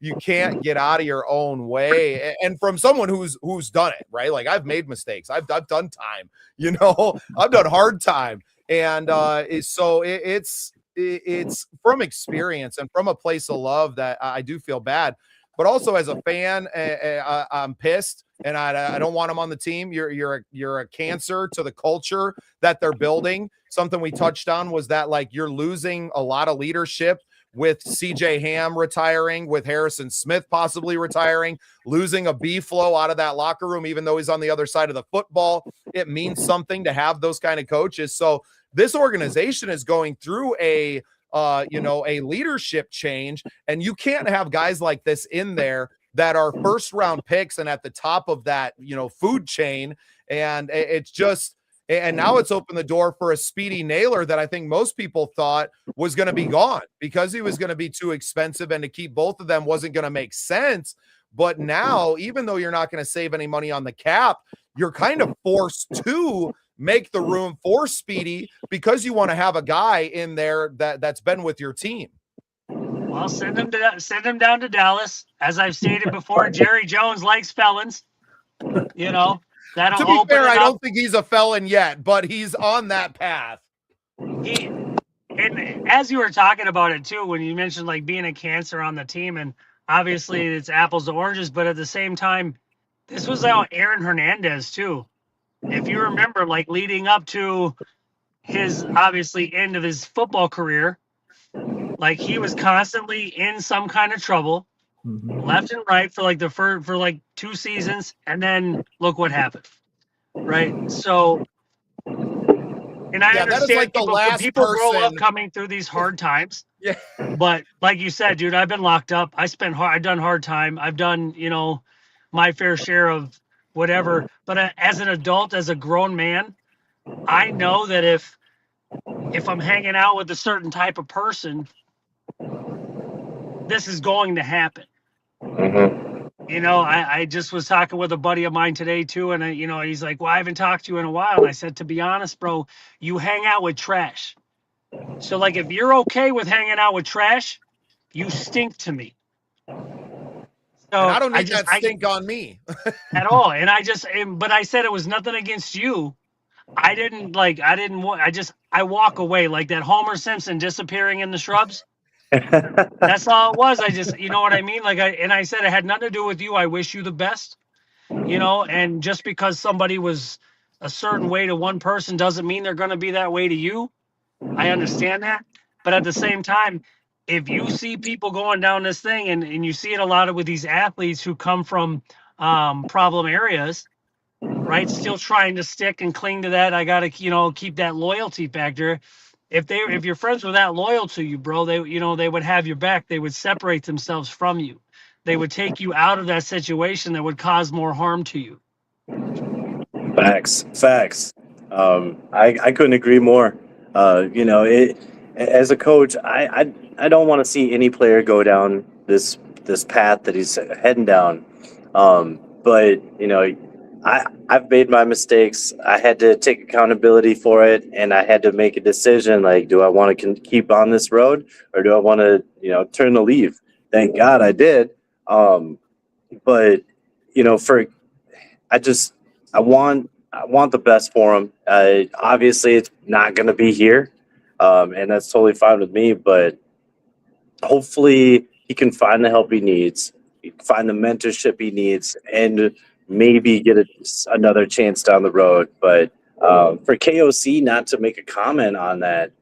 you can't get out of your own way. And from someone who's done it, right? Like, I've made mistakes. I've done time, I've done hard time. And so it's from experience and from a place of love that I do feel bad, but also as a fan, I'm pissed and I don't want him on the team. You're a cancer to the culture that they're building. Something we touched on was that, like, you're losing a lot of leadership with CJ Ham retiring, with Harrison Smith possibly retiring, losing a B flow out of that locker room, even though he's on the other side of the football. It means something to have those kind of coaches. So this organization is going through a leadership change, and you can't have guys like this in there that are first round picks and at the top of that, food chain. And it's just, and now it's opened the door for a Speedy Naylor that I think most people thought was going to be gone because he was going to be too expensive, and to keep both of them wasn't going to make sense. But now, even though you're not going to save any money on the cap, you're kind of forced to make the room for Speedy because you want to have a guy in there that's been with your team. Well, send him down to Dallas. As I've stated before, Jerry Jones likes felons. That'll to be open fair, I up. don't think he's a felon yet, but he's on that path. And as you were talking about it too, when you mentioned like being a cancer on the team, and obviously it's apples to oranges, but at the same time, this was Aaron Hernandez too. If you remember, like leading up to his obviously end of his football career, like he was constantly in some kind of trouble, left and right for like for like 2 seasons, and then look what happened, right? So, and I understand like people grow up coming through these hard times. Yeah. But like you said, dude, I've been locked up. I've done hard time. I've done, my fair share of whatever. But as an adult, as a grown man, I know that if I'm hanging out with a certain type of person, this is going to happen. I just was talking with a buddy of mine today too, and he's like, well, I haven't talked to you in a while. And I said, to be honest, bro, you hang out with trash. So like, if you're okay with hanging out with trash, you stink to me. So and I don't need that stink on me at all. And but I said it was nothing against you. I walk away like that Homer Simpson disappearing in the shrubs. That's all it was. I just, you know what I mean? Like I said, it had nothing to do with you. I wish you the best, and just because somebody was a certain way to one person doesn't mean they're going to be that way to you. I understand that. But at the same time, if you see people going down this thing, and you see it a lot with these athletes who come from problem areas, right? Still trying to stick and cling to that. I got to, keep that loyalty factor. If you're friends with that loyal to you, bro, they would have your back. They would separate themselves from you. They would take you out of that situation that would cause more harm to you. Facts. I couldn't agree more. As a coach, I don't want to see any player go down this path that he's heading down. But I've made my mistakes. I had to take accountability for it, and I had to make a decision. Like, do I want to keep on this road, or do I want to turn the leaf? Thank God I did. But I want the best for him. Obviously, it's not going to be here, and that's totally fine with me. But hopefully, he can find the help he needs, find the mentorship he needs, and maybe get another chance down the road. But for KOC not to make a comment on that,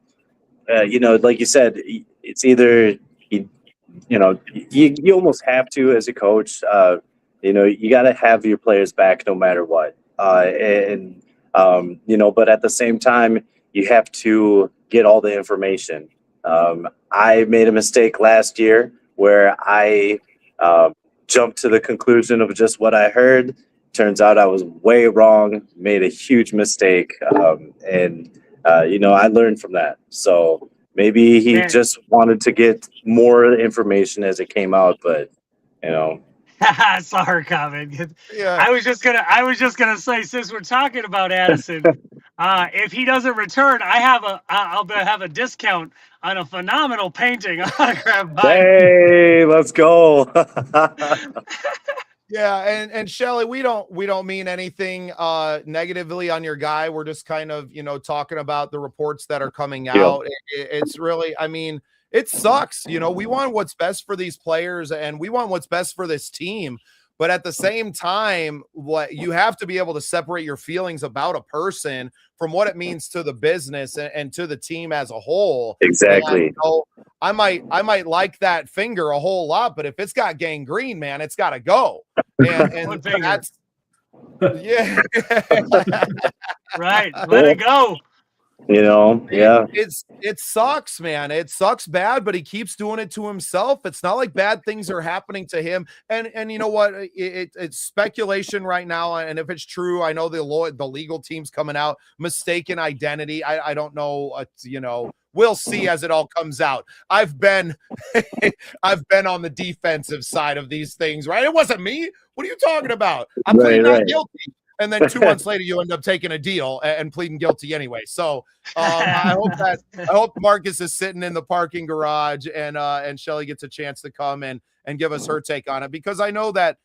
like you said, it's either you almost have to as a coach. You got to have your players back no matter what. But at the same time, you have to get all the information. I made a mistake last year where I jumped to the conclusion of just what I heard. Turns out I was way wrong, made a huge mistake. I learned from that. So maybe he just wanted to get more information as it came out, but I saw her comment. Yeah. I was just gonna say, since we're talking about Addison, if he doesn't return, I'll have a discount on a phenomenal painting autograph by. Hey, let's go. Yeah, and Shelly, we don't mean anything negatively on your guy. We're just kind of talking about the reports that are coming out. It's really, I mean, it sucks. We want what's best for these players, and we want what's best for this team. But at the same time, what you have to be able to separate your feelings about a person from what it means to the business and to the team as a whole. Exactly. And, I might like that finger a whole lot, but if it's got gangrene, man, it's got to go. And that's yeah. Right. Let it go. It sucks, man. It sucks bad, but he keeps doing it to himself. It's not like bad things are happening to him. And you know what? It's speculation right now. And if it's true, I know the legal team's coming out, mistaken identity. I don't know. We'll see as it all comes out. I've been on the defensive side of these things, right? It wasn't me. What are you talking about? I'm pleading not guilty. And then 2 months later, you end up taking a deal and pleading guilty anyway. So I hope Marcus is sitting in the parking garage and Shelly gets a chance to come and give us her take on it, because I know that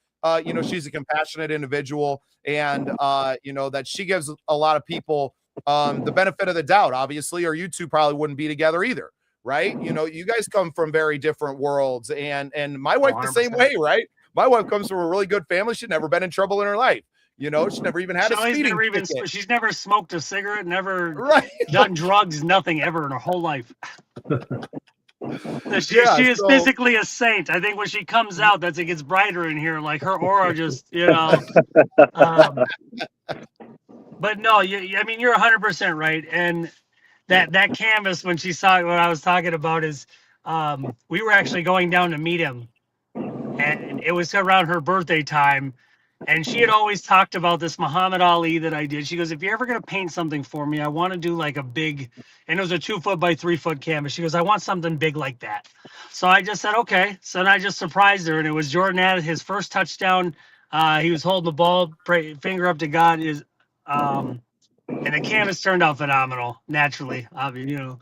she's a compassionate individual, and that she gives a lot of people the benefit of the doubt, obviously, or you two probably wouldn't be together either, right? You guys come from very different worlds, and my wife the same way, right? My wife comes from a really good family. She'd never been in trouble in her life. She's never even had a speeding ticket. She's never smoked a cigarette, never done drugs, nothing ever in her whole life. She is physically a saint. I think when she comes out, it gets brighter in here. Like her aura just, But no, you're 100% right. And that canvas, when she saw what I was talking about, is we were actually going down to meet him, and it was around her birthday time. And she had always talked about this Muhammad Ali that I did. She goes, if you're ever going to paint something for me, I want to do like a big, and it was a 2 foot by 3 foot canvas. She goes, I want something big like that. So I just said, okay. So then I just surprised her, and it was Jordan Addison, his first touchdown. He was holding the ball, finger up to God. And the canvas turned out phenomenal, naturally, obviously,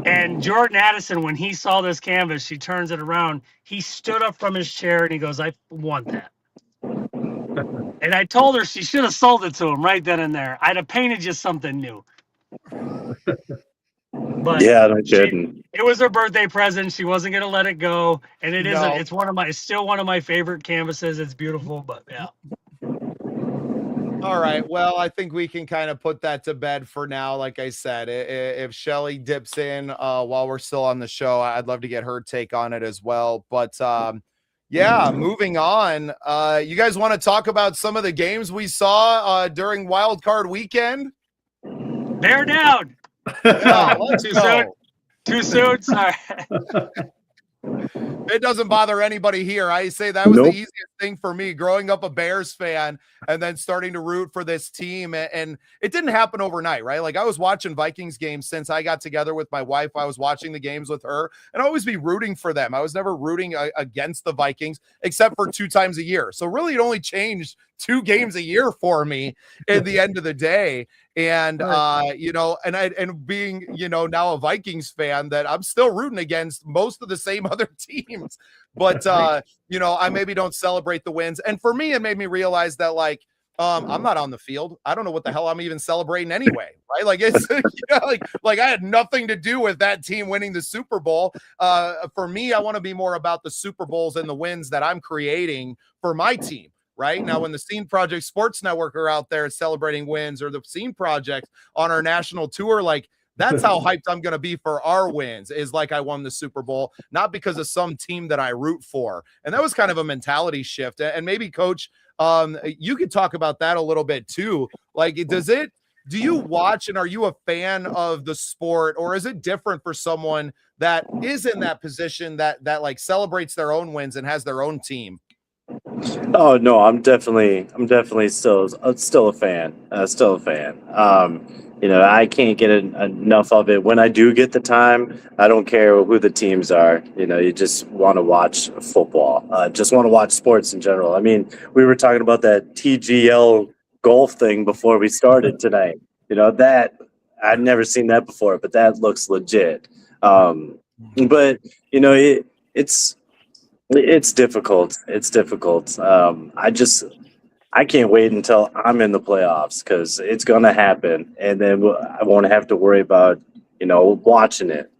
And Jordan Addison, when he saw this canvas, she turns it around. He stood up from his chair and he goes, I want that. And I told her she should have sold it to him right then and there. I'd have painted you something new. But yeah, no kidding. It was her birthday present. She wasn't going to let it go. And it's still one of my favorite canvases. It's beautiful, but yeah. All right. Well, I think we can kind of put that to bed for now. Like I said, if Shelly dips in while we're still on the show, I'd love to get her take on it as well. But moving on. You guys want to talk about some of the games we saw during Wild Card Weekend? Bear down. Yeah, let's Too go. soon. Too soon. Sorry. It doesn't bother anybody here. I say that was the easiest thing for me growing up a Bears fan and then starting to root for this team. And it didn't happen overnight, right? Like I was watching Vikings games since I got together with my wife. I was watching the games with her and I always be rooting for them. I was never rooting against the Vikings except for 2 times a year. So really it only changed 2 games a year for me at the end of the day. And and being, now a Vikings fan, that I'm still rooting against most of the same other teams. But I maybe don't celebrate the wins. And for me, it made me realize that I'm not on the field. I don't know what the hell I'm even celebrating anyway, right? Like it's like I had nothing to do with that team winning the Super Bowl. For me, I want to be more about the Super Bowls and the wins that I'm creating for my team. Right now, when the Scene Project Sports Network are out there celebrating wins, or the Scene Project on our national tour, that's how hyped I'm going to be for our wins, is like I won the Super Bowl, not because of some team that I root for. And that was kind of a mentality shift. And maybe, Coach, you could talk about that a little bit too. Do you watch and are you a fan of the sport, or is it different for someone that is in that position that celebrates their own wins and has their own team? Oh no, I'm definitely still a fan. Still a fan. I can't get enough of it. When I do get the time, I don't care who the teams are. You just want to watch football. Just want to watch sports in general. I mean, we were talking about that TGL golf thing before we started tonight. That I'd never seen that before, but that looks legit. But it's difficult. It's difficult. I can't wait until I'm in the playoffs, because it's going to happen. And then I won't have to worry about, watching it.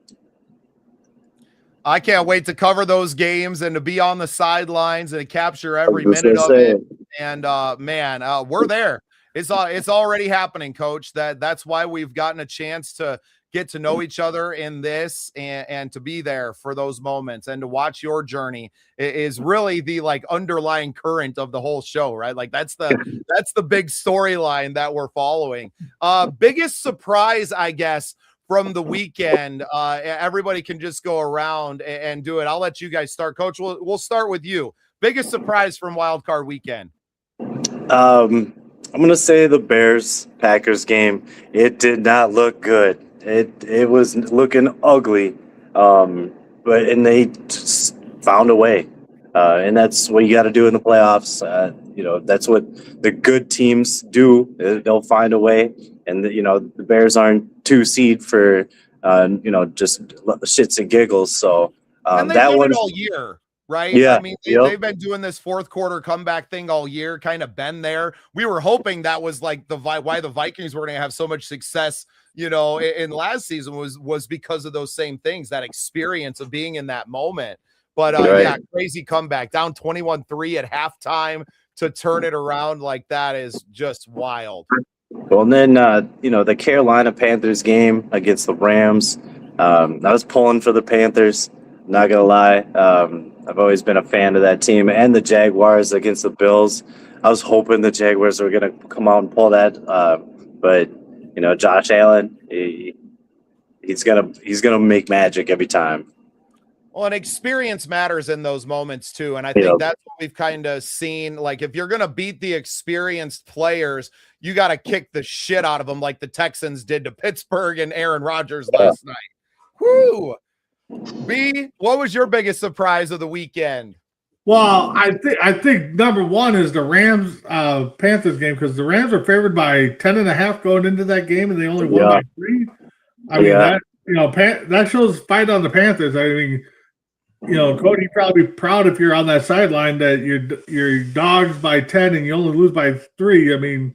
I can't wait to cover those games and to be on the sidelines and capture every minute of it. And we're there. It's already happening, Coach. That's why we've gotten a chance to get to know each other in this, and to be there for those moments and to watch your journey is really the underlying current of the whole show, right? That's the big storyline that we're following. Biggest surprise, I guess, from the weekend. Everybody can just go around and do it. I'll let you guys start. Coach, we'll start with you. Biggest surprise from Wild Card Weekend. I'm going to say the Bears-Packers game. It did not look good. It was looking ugly, but they just found a way, and that's what you got to do in the playoffs. That's what the good teams do. They'll find a way, and the Bears aren't 2 seed for just shits and giggles. So and they've done it all year. Right? Yeah. I mean, they've been doing this fourth quarter comeback thing all year, kind of been there. We were hoping that was why the Vikings were going to have so much success, in last season was because of those same things, that experience of being in that moment. But crazy comeback, down 21-3 at halftime to turn it around like that is just wild. Well, and then, the Carolina Panthers game against the Rams, I was pulling for the Panthers, not going to lie. I've always been a fan of that team, and the Jaguars against the Bills. I was hoping the Jaguars were going to come out and pull that, but Josh Allen, he's gonna make magic every time. Well, and experience matters in those moments too, and I think that's what we've kind of seen. If you're gonna beat the experienced players, you got to kick the shit out of them, like the Texans did to Pittsburgh and Aaron Rodgers last night. Whoo! B, what was your biggest surprise of the weekend? Well, I think number one is the Rams Panthers game, because the Rams are favored by 10.5 going into that game, and they only won by 3. I mean that shows fight on the Panthers. I mean, Cody, you'd probably be proud if you're on that sideline that your dogs by 10 and you only lose by 3. I mean,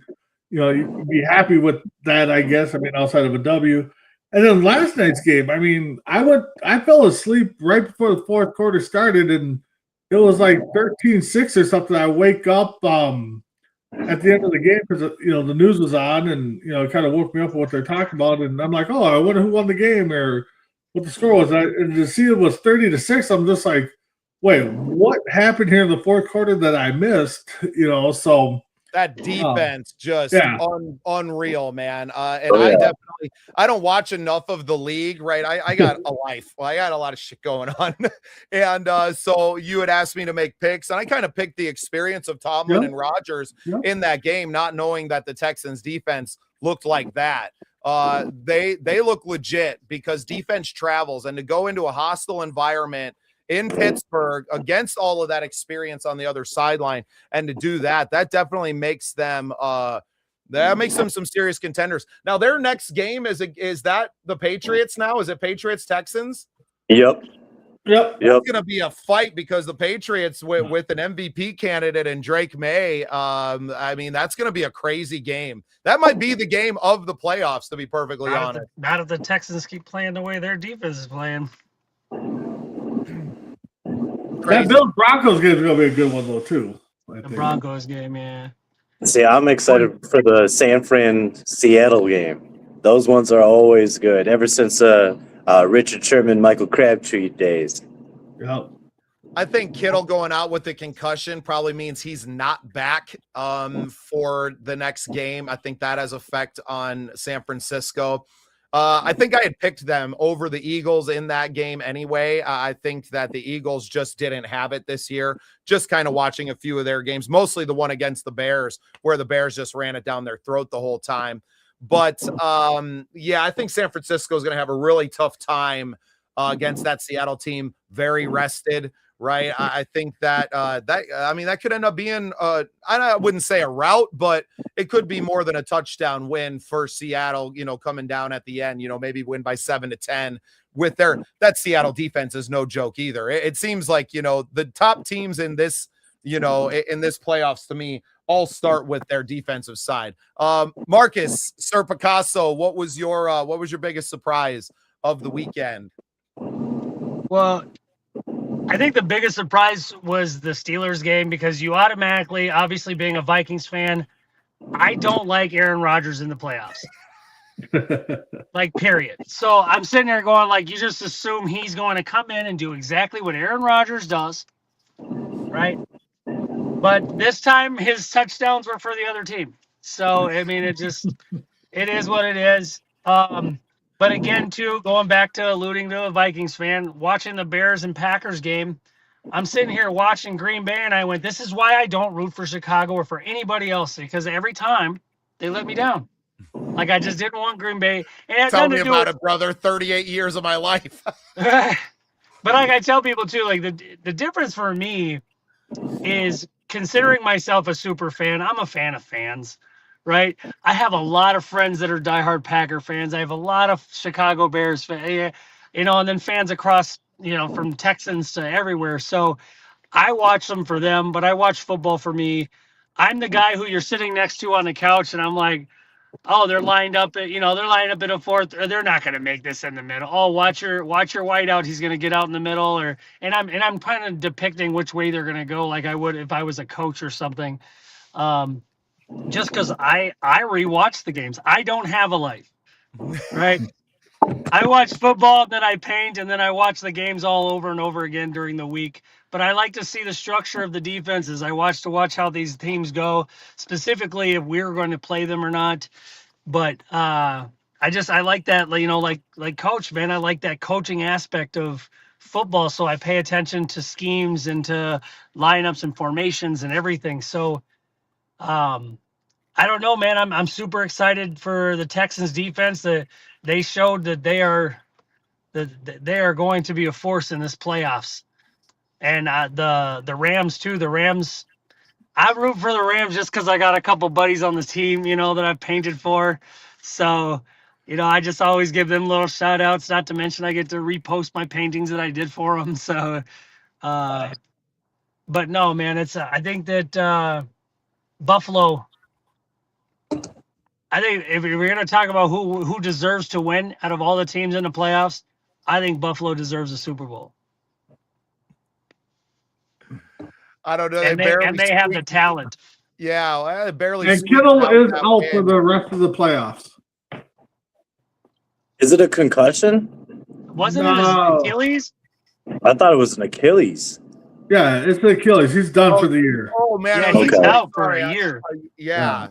you'd be happy with that, I guess. I mean, outside of a W. And then last night's game, I mean, I fell asleep right before the fourth quarter started, and it was like 13-6 or something. I wake up at the end of the game because the news was on, and it kind of woke me up with what they're talking about. And I'm like, oh, I wonder who won the game or what the score was. And to see it was 30-6, I'm just like, wait, what happened here in the fourth quarter that I missed? So That defense just yeah. unreal, man. And Oh, yeah. I don't watch enough of the league, right? I got a life. Well, I got a lot of shit going on. And so you had asked me to make picks, and I kind of picked the experience of Tomlin and Rodgers in that game, not knowing that the Texans defense looked like that. They look legit because defense travels, and to go into a hostile environment in Pittsburgh against all of that experience on the other sideline, and to do that definitely makes them some serious contenders. Now their next game is that the Patriots now? Is it Patriots Texans? Yep. It's gonna be a fight because the Patriots with an MVP candidate and Drake May. I mean, that's gonna be a crazy game. That might be the game of the playoffs, to be perfectly honest. Not if the Texans keep playing the way their defense is playing. That Bills Broncos game is going to be a good one, though, too. The Broncos game, yeah. See, I'm excited for the San Fran Seattle game. Those ones are always good, ever since Richard Sherman, Michael Crabtree days. Yep. I think Kittle going out with the concussion probably means he's not back for the next game. I think that has effect on San Francisco. I think I had picked them over the Eagles in that game anyway. I think that the Eagles just didn't have it this year. Just kind of watching a few of their games, mostly the one against the Bears, where the Bears just ran it down their throat the whole time. But I think San Francisco is going to have a really tough time against that Seattle team. Very rested. Right. I think that that could end up being I wouldn't say a rout, but it could be more than a touchdown win for Seattle, coming down at the end, maybe win by 7-10 with that Seattle defense is no joke either. It seems like, the top teams in this, in this playoffs to me all start with their defensive side. Marcus Sir Picasso, what was your biggest surprise of the weekend? Well, I think the biggest surprise was the Steelers game because you automatically, obviously being a Vikings fan, I don't like Aaron Rodgers in the playoffs. Like, period. So I'm sitting there going, like, you just assume he's going to come in and do exactly what Aaron Rodgers does, right? But this time his touchdowns were for the other team. So, I mean, it is what it is. But again, too, going back to alluding to a Vikings fan, watching the Bears and Packers game, I'm sitting here watching Green Bay, and I went, this is why I don't root for Chicago or for anybody else, because every time they let me down. Like, I just didn't want Green Bay. And tell me about it, brother. 38 years of my life. But like I tell people, too, like the difference for me is considering myself a super fan. I'm a fan of fans. Right. I have a lot of friends that are diehard Packer fans. I have a lot of Chicago Bears fans, and then fans across, from Texans to everywhere. So I watch them for them, but I watch football for me. I'm the guy who you're sitting next to on the couch, and I'm like, oh, they're lined up at, they're lined up in a fourth, or they're not going to make this in the middle. Oh, watch your white out. He's going to get out in the middle, and I'm kind of depicting which way they're going to go, like I would if I was a coach or something. Just because I rewatch the games. I don't have a life, right? I watch football, then I paint, and then I watch the games all over and over again during the week. But I like to see the structure of the defenses. I watch how these teams go, specifically if we're going to play them or not. But I like that, like coach, man. I like that coaching aspect of football. So I pay attention to schemes and to lineups and formations and everything. So I don't know, man. I'm super excited for the Texans defense. That they showed that they are going to be a force in this playoffs. And the Rams too. The Rams, I root for the Rams just because I got a couple buddies on the team, that I've painted for. So, I just always give them little shout outs. Not to mention I get to repost my paintings that I did for them. So, but no, man, I think that Buffalo. I think if we're going to talk about who deserves to win out of all the teams in the playoffs, I think Buffalo deserves a Super Bowl. I don't know. And they have the talent. Yeah, barely. And Kittle is out for the rest of the playoffs. Is it a concussion? Wasn't it his Achilles? I thought it was an Achilles. Yeah, it's the Achilles. He's done for the year. Oh man, Yeah, I was he's like, out for sorry, a year. yeah.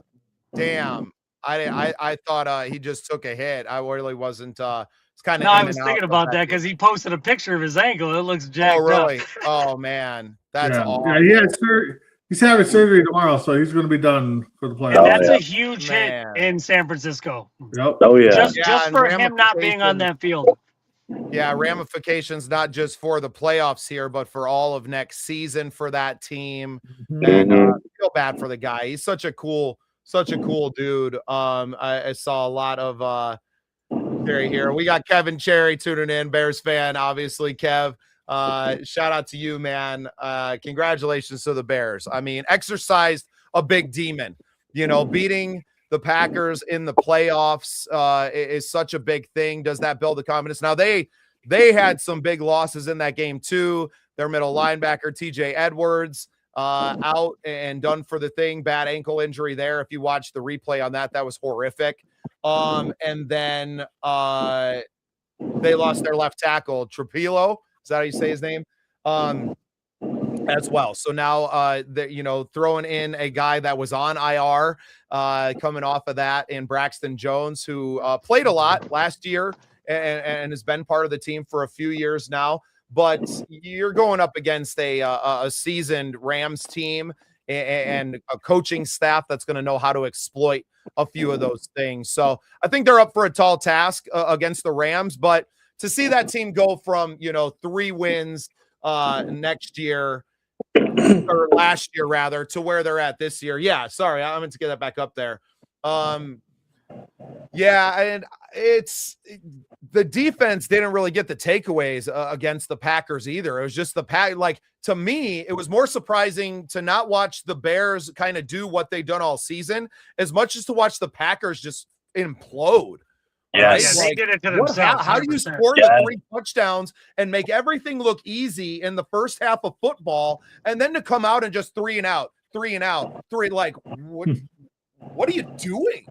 Damn. I thought he just took a hit. I really wasn't. It's kind of. No, I was thinking about that because he posted a picture of his ankle. It looks jacked Oh really? up. Oh man, that's awful. Yeah. He has he's having surgery tomorrow, so he's going to be done for the playoffs. And that's yeah. a huge hit Man. in San Francisco. Yep. Oh yeah. Just Yeah, and for him not being on that field. Yeah, ramifications not just for the playoffs here, but for all of next season for that team. And I feel bad for the guy. He's such a cool dude. I saw a lot of Cherry here. We got Kevin Cherry tuning in, Bears fan, obviously. Kev, shout out to you, man. Congratulations to the Bears. I mean, exercised a big demon. You know, beating the Packers in the playoffs is such a big thing. Does that build the confidence? Now they had some big losses in that game too. Their middle linebacker TJ Edwards out and done for the thing. Bad ankle injury there. If you watch the replay on that, that was horrific. And then they lost their left tackle, Trapilo. Is that how you say his name? As well. So now throwing in a guy that was on IR coming off of that, and Braxton Jones, who played a lot last year and has been part of the team for a few years now. But you're going up against a seasoned Rams team and a coaching staff that's going to know how to exploit a few of those things. So I think they're up for a tall task against the Rams. But to see that team go from 3 wins next year, or last year rather, to where they're at this year. Yeah, sorry, I meant to get that back up there. Yeah, and the defense didn't really get the takeaways against the Packers either. It was just to me, it was more surprising to not watch the Bears kind of do what they've done all season as much as to watch the Packers just implode. Yes. Yeah, they did it to themselves. How do you 100%. score the 3 touchdowns and make everything look easy in the first half of football, and then to come out and just 3 and out, like what are you doing?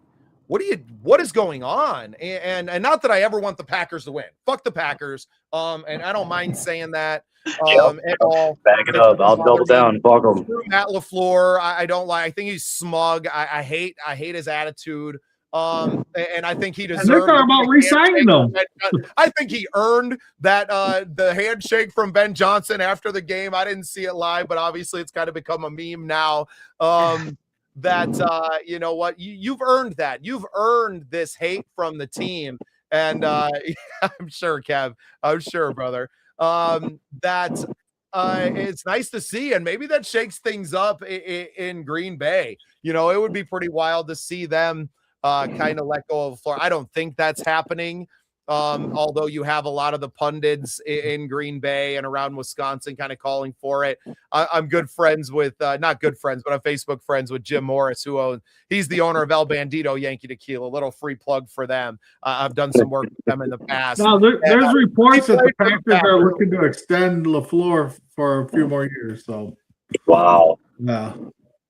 What is going on? And not that I ever want the Packers to win. Fuck the Packers. And I don't mind saying that at all. Back it up. I'll double down. Fuck them. Matt LaFleur, I don't like. I think he's smug. I hate his attitude. And I think he deserved. And they're talking about re-signing them. I think he earned that the handshake from Ben Johnson after the game. I didn't see it live, but obviously it's kind of become a meme now. That you know what, you've earned that. You've earned this hate from the team, and I'm sure, Kev. I'm sure, brother. That it's nice to see, and maybe that shakes things up in Green Bay. It would be pretty wild to see them kind of let go of Florida. I don't think that's happening. Although you have a lot of the pundits in Green Bay and around Wisconsin kind of calling for it. I'm good friends with, not good friends, but I'm Facebook friends with Jim Morris, he's the owner of El Bandito Yankee Tequila. A little free plug for them. I've done some work with them in the past. Now, there's reports that the Packers are looking to extend LaFleur for a few more years. So, wow. Yeah.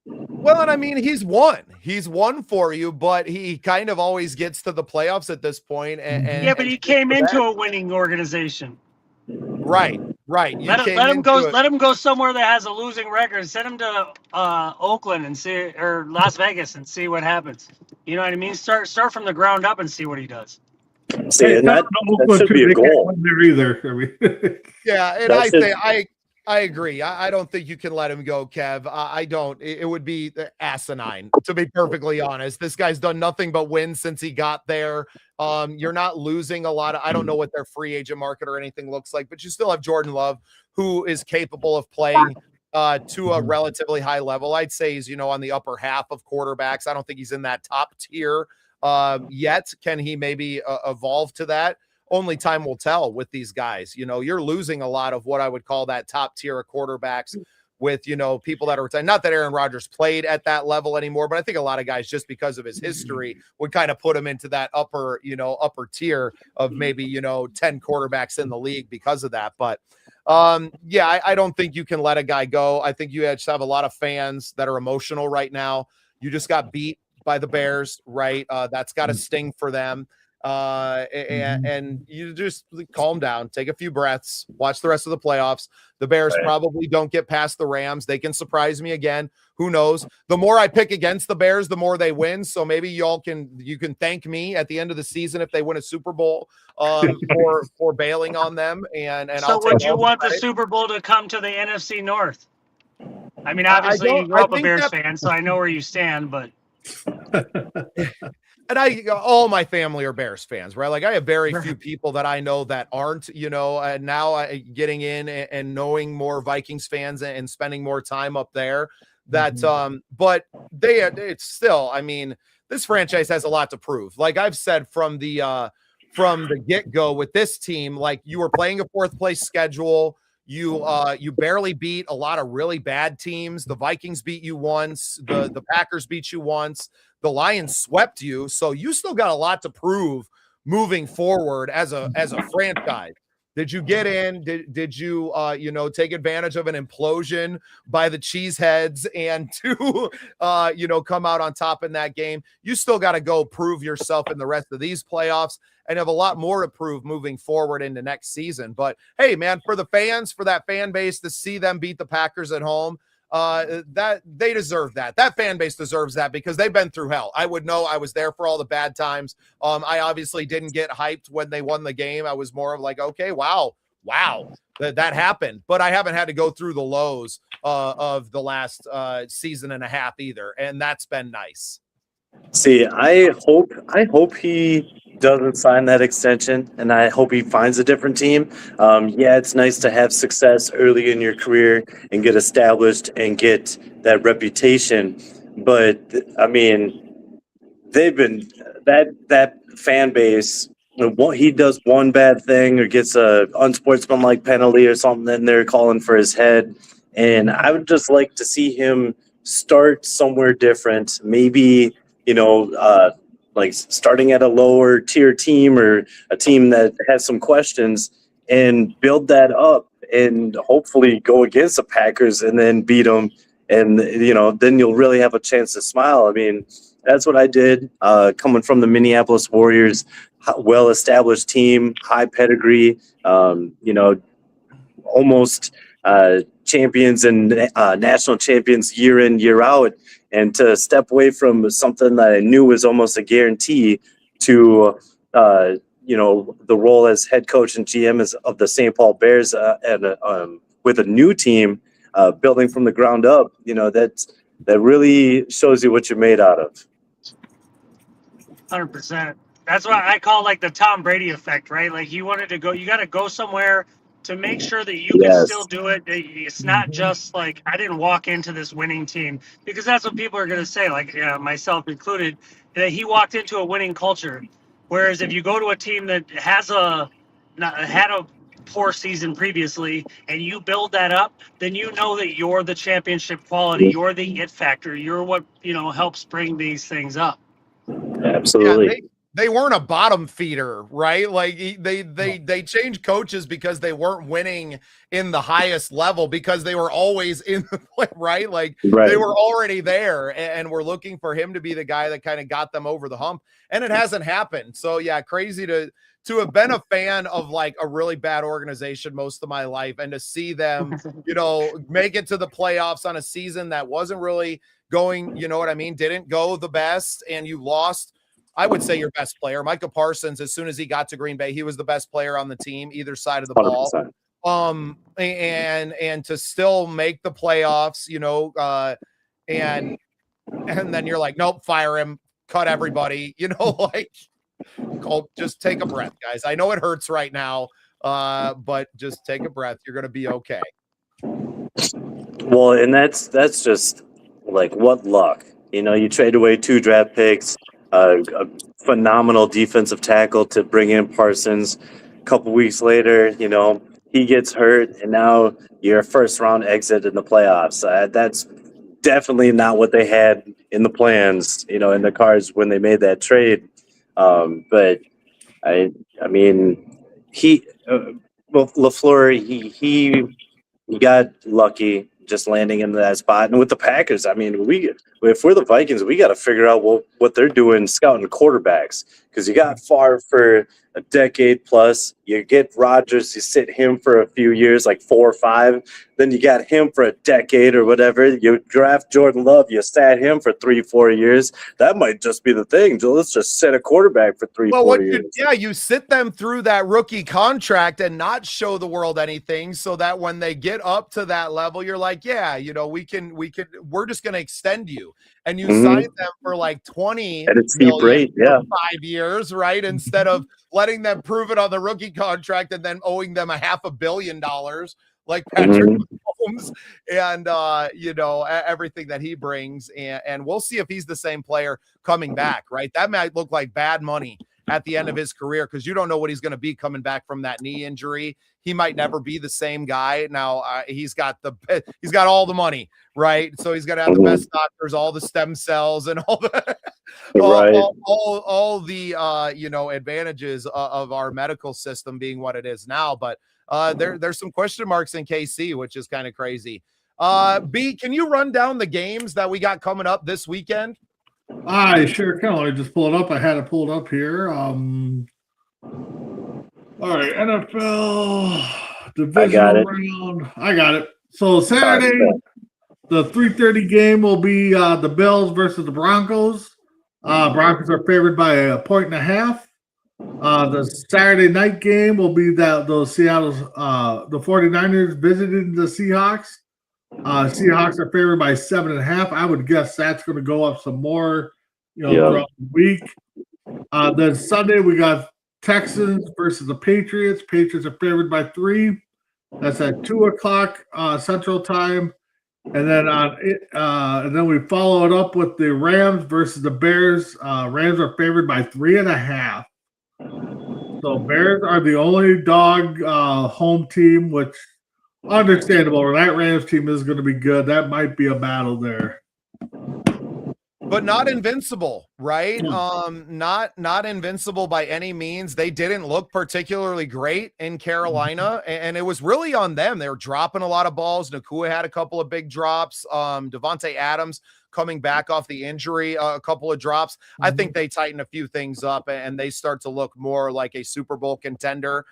Well, and I mean, he's won for you, but he kind of always gets to the playoffs at this point. And but he came into a winning organization. Right. Let him go somewhere that has a losing record. Send him to Oakland or Las Vegas and see what happens. You know what I mean? Start from the ground up and see what he does. See, and that should be a goal. There either. Yeah, and I agree. I don't think you can let him go, Kev. I don't. It would be asinine, to be perfectly honest. This guy's done nothing but win since he got there. You're not losing a lot. I don't know what their free agent market or anything looks like, but you still have Jordan Love, who is capable of playing to a relatively high level. I'd say he's, on the upper half of quarterbacks. I don't think he's in that top tier yet. Can he maybe evolve to that? Only time will tell with these guys. You're losing a lot of what I would call that top tier of quarterbacks with, people that are retired. Not that Aaron Rodgers played at that level anymore, but I think a lot of guys, just because of his history, would kind of put him into that upper tier of maybe, 10 quarterbacks in the league because of that. But I don't think you can let a guy go. I think you just have a lot of fans that are emotional right now. You just got beat by the Bears, right? That's got to sting for them. and you just calm down, take a few breaths, watch the rest of the playoffs. The Bears probably don't get past the Rams. They can surprise me again. Who knows? The more I pick against the Bears, the more they win. So maybe you can thank me at the end of the season if they win a Super Bowl for bailing on them. And So I'll would take you all the want the credit. Super Bowl to come to the NFC North? I mean, obviously you grew I up a think Bears that- fan, so I know where you stand, but And all my family are Bears fans, right? Like I have very few people that I know that aren't, and now getting in and knowing more Vikings fans and spending more time up there that, but it's still, I mean, this franchise has a lot to prove. Like I've said from the get-go with this team, like you were playing a fourth place schedule. You barely beat a lot of really bad teams. The Vikings beat you once. The Packers beat you once. The Lions swept you. So you still got a lot to prove moving forward as a franchise. Did you get in? Did you take advantage of an implosion by the Cheeseheads and to come out on top in that game? You still got to go prove yourself in the rest of these playoffs and have a lot more to prove moving forward into next season. But hey, man, for the fans, for that fan base to see them beat the Packers at home, that they deserve that. That fan base deserves that because they've been through hell. I would know. I was there for all the bad times. I obviously didn't get hyped when they won the game. I was more of like, okay, wow, that happened. But I haven't had to go through the lows of the last season and a half either, and that's been nice. See, I hope he doesn't sign that extension, and I hope he finds a different team. Yeah, it's nice to have success early in your career and get established and get that reputation. But I mean, they've been that fan base. He does one bad thing or gets a unsportsmanlike penalty or something, then they're calling for his head. And I would just like to see him start somewhere different. Maybe like starting at a lower tier team or a team that has some questions and build that up and hopefully go against the Packers and then beat them. And, then you'll really have a chance to smile. I mean, that's what I did coming from the Minneapolis Warriors, well-established team, high pedigree, almost champions and national champions year in, year out. And to step away from something that I knew was almost a guarantee to, the role as head coach and GM of the St. Paul Bears and with a new team building from the ground up, that really shows you what you're made out of. 100%. That's why I call like the Tom Brady effect, right? Like you got to go somewhere to make sure that you can still do it. It's not just like I didn't walk into this winning team, because that's what people are going to say, like myself included, that he walked into a winning culture. Whereas if you go to a team that had a poor season previously and you build that up, then you know that you're the championship quality, you're the it factor, you're what helps bring these things up. Absolutely. Yeah, they weren't a bottom feeder, right? Like they changed coaches because they weren't winning in the highest level because they were always in the play, right? Like they were already there, and we're looking for him to be the guy that kind of got them over the hump, and it hasn't happened. So yeah, crazy to have been a fan of like a really bad organization most of my life and to see them, make it to the playoffs on a season that wasn't really going, didn't go the best, and you lost, I would say, your best player, Micah Parsons. As soon as he got to Green Bay, he was the best player on the team, either side of the 100%. ball. And to still make the playoffs, and then you're like, nope, fire him, cut everybody, just take a breath, guys. I know it hurts right now, but just take a breath. You're going to be okay. Well, and that's just like what luck. You trade away 2 draft picks, a phenomenal defensive tackle to bring in Parsons. A couple weeks later, he gets hurt, and now you're a first-round exit in the playoffs. That's definitely not what they had in the plans, in the cards when they made that trade. But I mean, LaFleur, he got lucky, just landing into that spot. And with the Packers, I mean, if we're the Vikings, we got to figure out what they're doing scouting quarterbacks, because you got Favre for a decade plus. You get Rodgers, you sit him for a few years, like 4 or 5. Then you got him for a decade or whatever. You draft Jordan Love, you sat him for 3-4 years. That might just be the thing. Let's just set a quarterback for 3-4 years. You sit them through that rookie contract and not show the world anything, so that when they get up to that level, you're like, yeah, we're just going to extend you. And you sign them for like 20 at a steep rate, for 5 years, right? Instead of letting them prove it on the rookie contract and then owing them $500 million like Patrick Mahomes and everything that he brings. And we'll see if he's the same player coming back, right? That might look like bad money at the end of his career, because you don't know what he's going to be coming back from that knee injury. He might never be the same guy. Now he's got all the money, right? So he's got to have the best doctors, all the stem cells, and all the all the advantages of our medical system being what it is now. But there's some question marks in KC, which is kind of crazy. B, can you run down the games that we got coming up this weekend? I sure can. Let me just pull it up. I had it pulled up here. All right, NFL divisional round. I got it. So Saturday, the 3:30 game will be the Bills versus the Broncos. Broncos are favored by 1.5. The Saturday night game will be the 49ers visiting the Seahawks. Seahawks are favored by 7.5. I would guess that's going to go up some more, throughout the week. Then Sunday we got Texans versus the Patriots. Patriots are favored by 3. That's at 2:00 Central Time. And then and then we follow it up with the Rams versus the Bears. Rams are favored by 3.5. So Bears are the only dog home team, which understandable. That Rams team is going to be good. That might be a battle there. But not invincible, right? Not invincible by any means. They didn't look particularly great in Carolina, and it was really on them. They were dropping a lot of balls. Nakua had a couple of big drops. Devontae Adams coming back off the injury, a couple of drops. I think they tighten a few things up, and they start to look more like a Super Bowl contender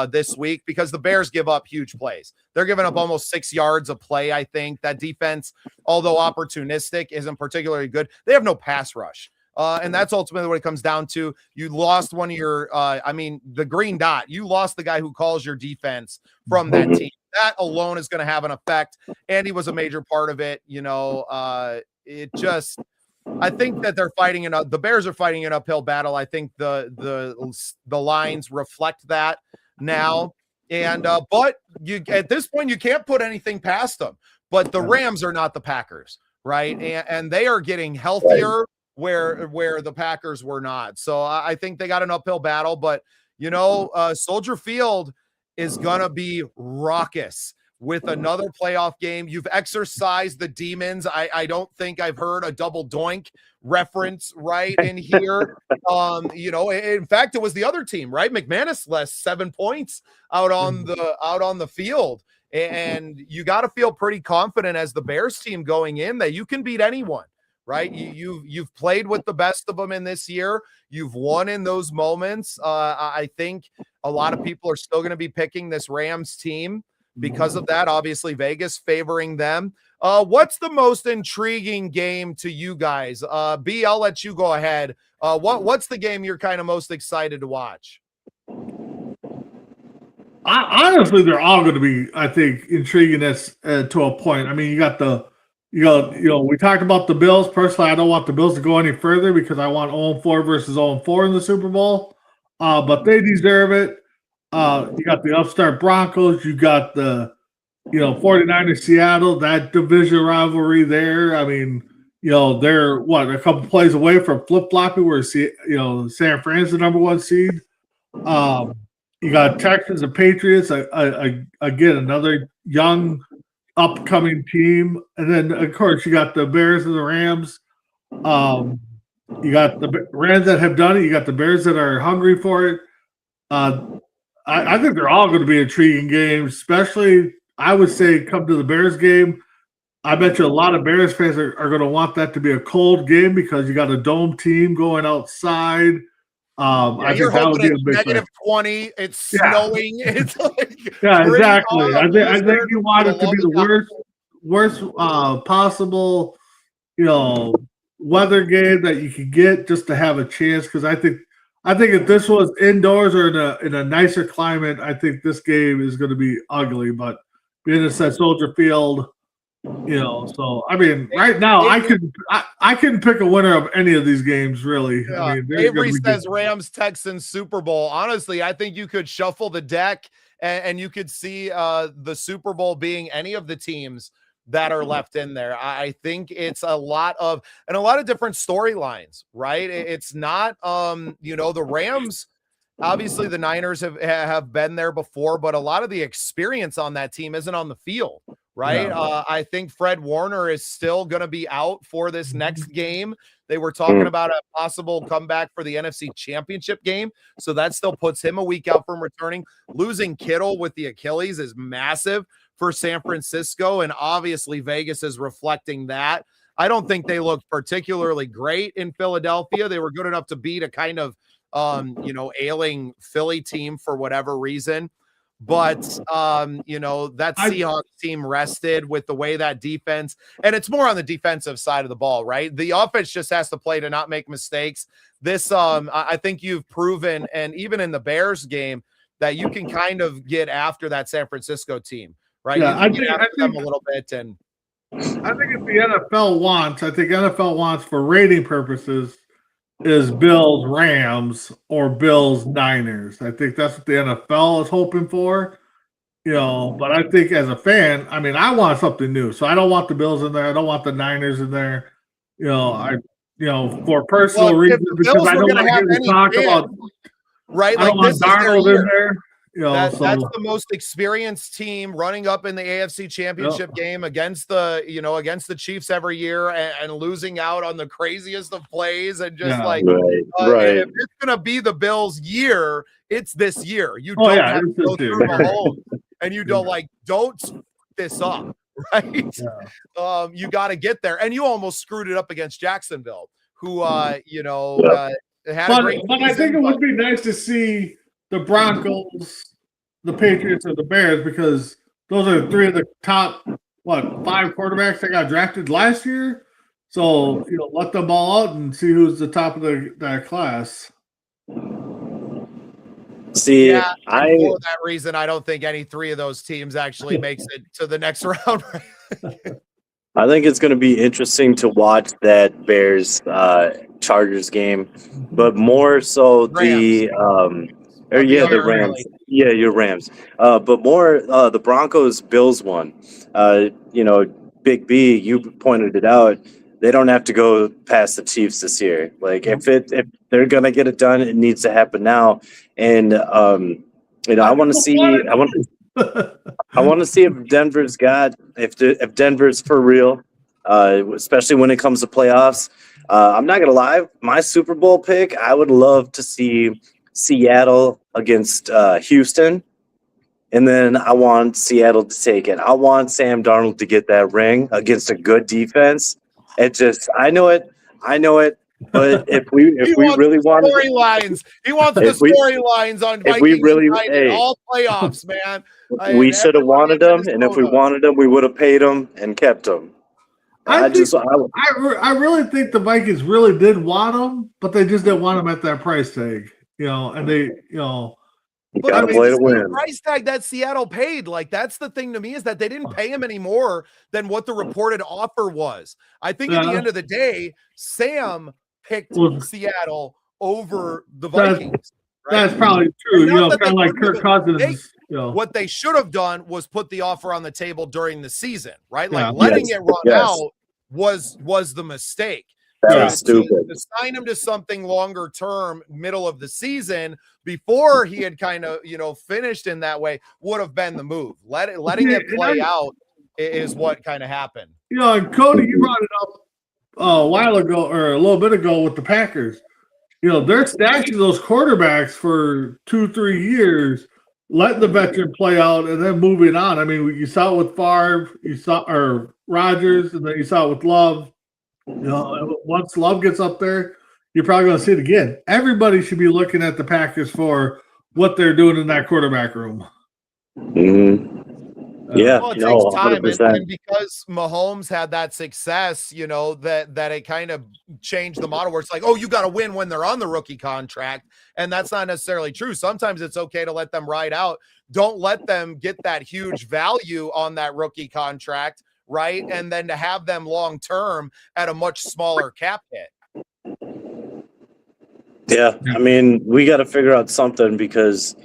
this week, because the Bears give up huge plays. They're giving up almost 6 yards a play. I think that defense, although opportunistic, isn't particularly good. They have no pass rush. And that's ultimately what it comes down to. You lost one of your, the green dot. You lost the guy who calls your defense from that team. That alone is going to have an effect. And he was a major part of it. I think that they're fighting the Bears are fighting an uphill battle. I think the lines reflect that now. And but you at this point you can't put anything past them. But the Rams are not the Packers, right? And they are getting healthier where the Packers were not. So I think they got an uphill battle. But Soldier Field is gonna be raucous with another playoff game. You've exercised the demons. I don't think I've heard a double doink reference right in here. In fact, it was the other team, right? McManus left 7 points out on the field. And you got to feel pretty confident as the Bears team going in that you can beat anyone, right? You've played with the best of them in this year. You've won in those moments. I think a lot of people are still going to be picking this Rams team. Because of that, obviously Vegas favoring them. What's the most intriguing game to you guys? B, I'll let you go ahead. What's the game you're kind of most excited to watch? Honestly, they're all going to be, I think, intriguing as to a point. I mean, we talked about the Bills. Personally, I don't want the Bills to go any further because I want 0-4 versus 0-4 in the Super Bowl. But they deserve it. You got the upstart Broncos. You got the, 49ers Seattle, that division rivalry there. I mean, they're a couple plays away from flip-flopping where, San Fran's the number 1 seed. You got Texans and Patriots. Again, another young, upcoming team. And then, of course, you got the Bears and the Rams. You got the Rams that have done it. You got the Bears that are hungry for it. I think they're all going to be intriguing games, especially, I would say, come to the Bears game. I bet you a lot of Bears fans are going to want that to be a cold game because you got a dome team going outside. I you're think that would hoping be a it's big negative thing. 20. It's snowing. It's like Yeah, bring exactly. on I a think blizzard you for want the it to love be of the worst possible, weather game that you could get just to have a chance. Because I think if this was indoors or in a nicer climate, I think this game is going to be ugly. But being it's at Soldier Field, so I mean, right now I couldn't pick a winner of any of these games really. Yeah. I mean, Avery says Rams Texans Super Bowl. Honestly, I think you could shuffle the deck and you could see the Super Bowl being any of the teams that are left in there. I think it's a lot of different storylines, right? It's not the Rams. Obviously, the Niners have been there before, but a lot of the experience on that team isn't on the field, right? Yeah. I think Fred Warner is still going to be out for this next game. They were talking about a possible comeback for the NFC Championship game, so that still puts him a week out from returning. Losing Kittle with the Achilles is massive for San Francisco, and obviously Vegas is reflecting that. I don't think they looked particularly great in Philadelphia. They were good enough to beat a kind of ailing Philly team for whatever reason. But, that Seahawks team rested with the way that defense, and it's more on the defensive side of the ball, right? The offense just has to play to not make mistakes. This, I think you've proven, and even in the Bears game, that you can kind of get after that San Francisco team, right? Yeah, I think them a little bit. And I think if the NFL wants for rating purposes is Bills Rams or Bills Niners. I think that's what the NFL is hoping for. But I think as a fan, I mean, I want something new. So I don't want the Bills in there. I don't want the Niners in there. For personal reasons, because I don't want to talk about right. I don't want Darnold in there. That's the most experienced team running up in the AFC Championship game against the Chiefs every year and losing out on the craziest of plays and just if it's gonna be the Bills' year, it's this year. You don't have to go through Mahomes, and you don't f this up, right? Yeah. You got to get there, and you almost screwed it up against Jacksonville, who had a great season, I think it would be nice to see the Broncos, the Patriots, or the Bears, because those are three of the top, 5 quarterbacks that got drafted last year. So, let them all out and see who's the top of that class. See, for that reason, I don't think any three of those teams actually makes it to the next round. I think it's going to be interesting to watch that Bears Chargers game, but more so the Rams. Yeah, your Rams. But more the Broncos Bills one. Big B, you pointed it out. They don't have to go past the Chiefs this year. Like if they're gonna get it done, it needs to happen now. And I want to see. I want to see if Denver's if Denver's for real, especially when it comes to playoffs. I'm not gonna lie, my Super Bowl pick, I would love to see Seattle against Houston, and then I want Seattle to take it. I want Sam Darnold to get that ring against a good defense. I know it. But if we really want storylines, he wants the storylines on Vikings United, all playoffs, man. We should have wanted them, and if we wanted them, we would have paid them and kept them. I really think the Vikings really did want them, but they just didn't want them at that price tag. And they, But gotta play to win. The price tag that Seattle paid, that's the thing to me, is that they didn't pay him any more than what the reported offer was. I think at the end of the day, Sam picked Seattle over the Vikings. Right? That's probably true. Kind of like Kirk Cousins. What they should have done was put the offer on the table during the season, right? Letting it run out was the mistake. That was stupid. To sign him to something longer term, middle of the season, before he had kind of finished in that way, would have been the move. Letting it play out is what kind of happened. And Cody, you brought it up a while ago or a little bit ago with the Packers. They're stashing those quarterbacks for 2-3 years letting the veteran play out and then moving on. I mean, you saw it with Favre, or Rodgers, and then you saw it with Love. You know, once Love gets up there, you're probably going to see it again. Everybody should be looking at the Packers for what they're doing in that quarterback room. Mm-hmm. Yeah, well, it no, takes time, 100%. and because Mahomes had that success, you know, that it kind of changed the model where it's like, oh, you got to win when they're on the rookie contract, and that's not necessarily true. Sometimes it's okay to let them ride out. Don't let them get that huge value on that rookie contract, right? And then to have them long term at a much smaller cap hit. Yeah, I mean, we got to figure out something because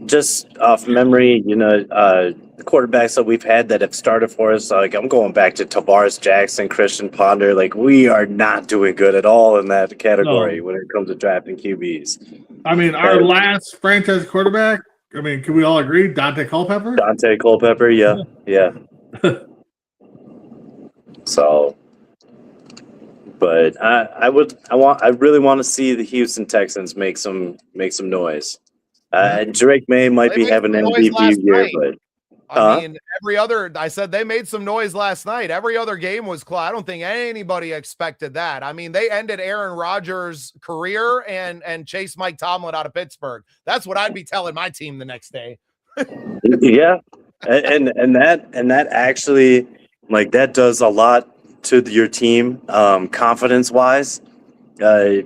just off memory, you know, the quarterbacks that we've had that have started for us, like I'm going back to Tavares Jackson, Christian Ponder, like we are not doing good at all in that category when it comes to drafting QBs. I mean, our last franchise quarterback, I mean, can we all agree? Dante Culpepper? Dante Culpepper, yeah. So, but I really want to see the Houston Texans make some noise. Drake May might be having an MVP year, but I mean, I said they made some noise last night. Every other game was close. I don't think anybody expected that. I mean, they ended Aaron Rodgers' career and chased Mike Tomlin out of Pittsburgh. That's what I'd be telling my team the next day. Yeah. And that actually, like, that does a lot to your team, confidence wise. It's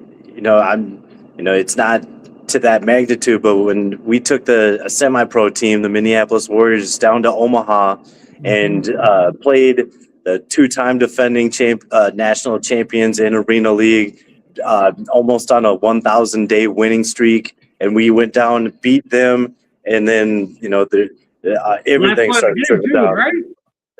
not to that magnitude, but when we took a semi-pro team, the Minneapolis Warriors, down to Omaha and played the two-time defending national champions in Arena League, almost on a 1,000-day winning streak, and we went down, beat them, and then everything started trickling down. Right?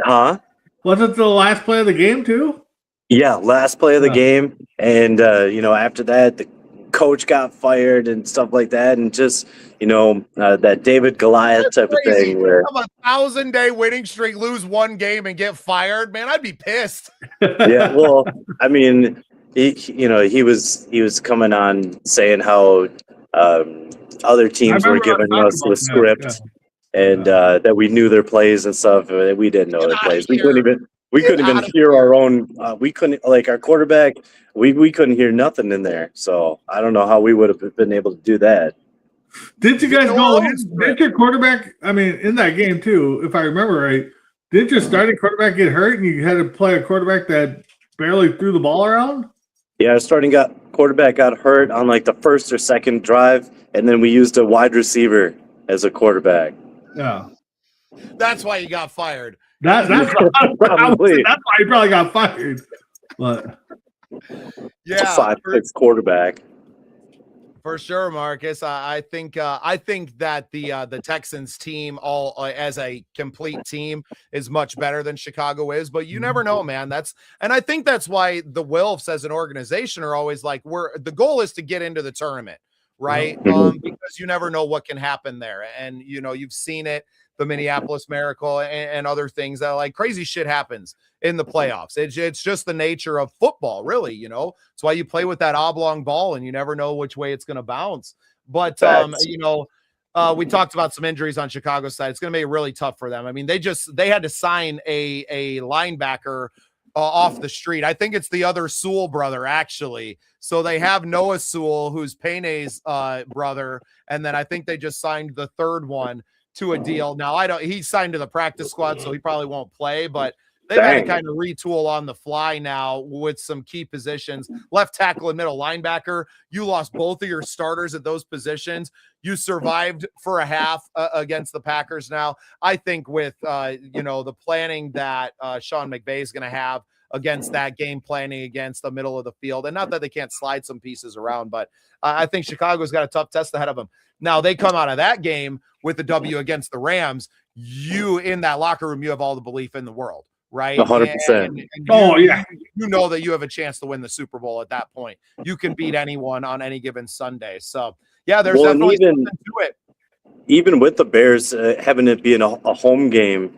Huh? Wasn't the last play of the game too? Yeah, last play of the game, and after that, the coach got fired and stuff like that, and just that David Goliath type of thing where a 1,000-day winning streak, lose one game and get fired, man, I'd be pissed. Yeah, well, I mean, he was coming on saying how other teams were giving us the script and that we knew their plays and stuff. We didn't know their plays. We couldn't even hear our own. We couldn't, like, our quarterback. We couldn't hear nothing in there. So I don't know how we would have been able to do that. Did you guys go in? Did your quarterback, I mean, in that game too, if I remember right, did your starting quarterback get hurt and you had to play a quarterback that barely threw the ball around? Yeah, our starting quarterback got hurt on like the first or second drive, and then we used a wide receiver as a quarterback. Yeah. That's why you got fired. That's probably. That's why he probably got fired. But yeah, 5'6" quarterback. For sure, Marcus. I think that the Texans team all as a complete team is much better than Chicago is, but you never know, man. And I think that's why the Wilfs as an organization are always like, the goal is to get into the tournament, right? Because you never know what can happen there. And you've seen it, the Minneapolis Miracle and other things that, like, crazy shit happens in the playoffs. It's just the nature of football, really. It's why you play with that oblong ball and you never know which way it's going to bounce. But we talked about some injuries on Chicago's side. It's going to be really tough for them. I mean, they had to sign a linebacker off the street. I think it's the other Sewell brother, actually. So they have Noah Sewell, who's Payne's brother, and then I think they just signed the third one to a deal. Now, he signed to the practice squad, so he probably won't play, but they've had to kind of retool on the fly now with some key positions. Left tackle and middle linebacker. You lost both of your starters at those positions. You survived for a half against the Packers. Now, I think with, the planning that Sean McVay is going to have against that, game planning against the middle of the field, and not that they can't slide some pieces around, but I think Chicago's got a tough test ahead of them. Now, they come out of that game with the W against the Rams. You, in that locker room, you have all the belief in the world, right? 100%. You know that you have a chance to win the Super Bowl at that point. You can beat anyone on any given Sunday. So, yeah, there's definitely something to it. Even with the Bears having it being a home game,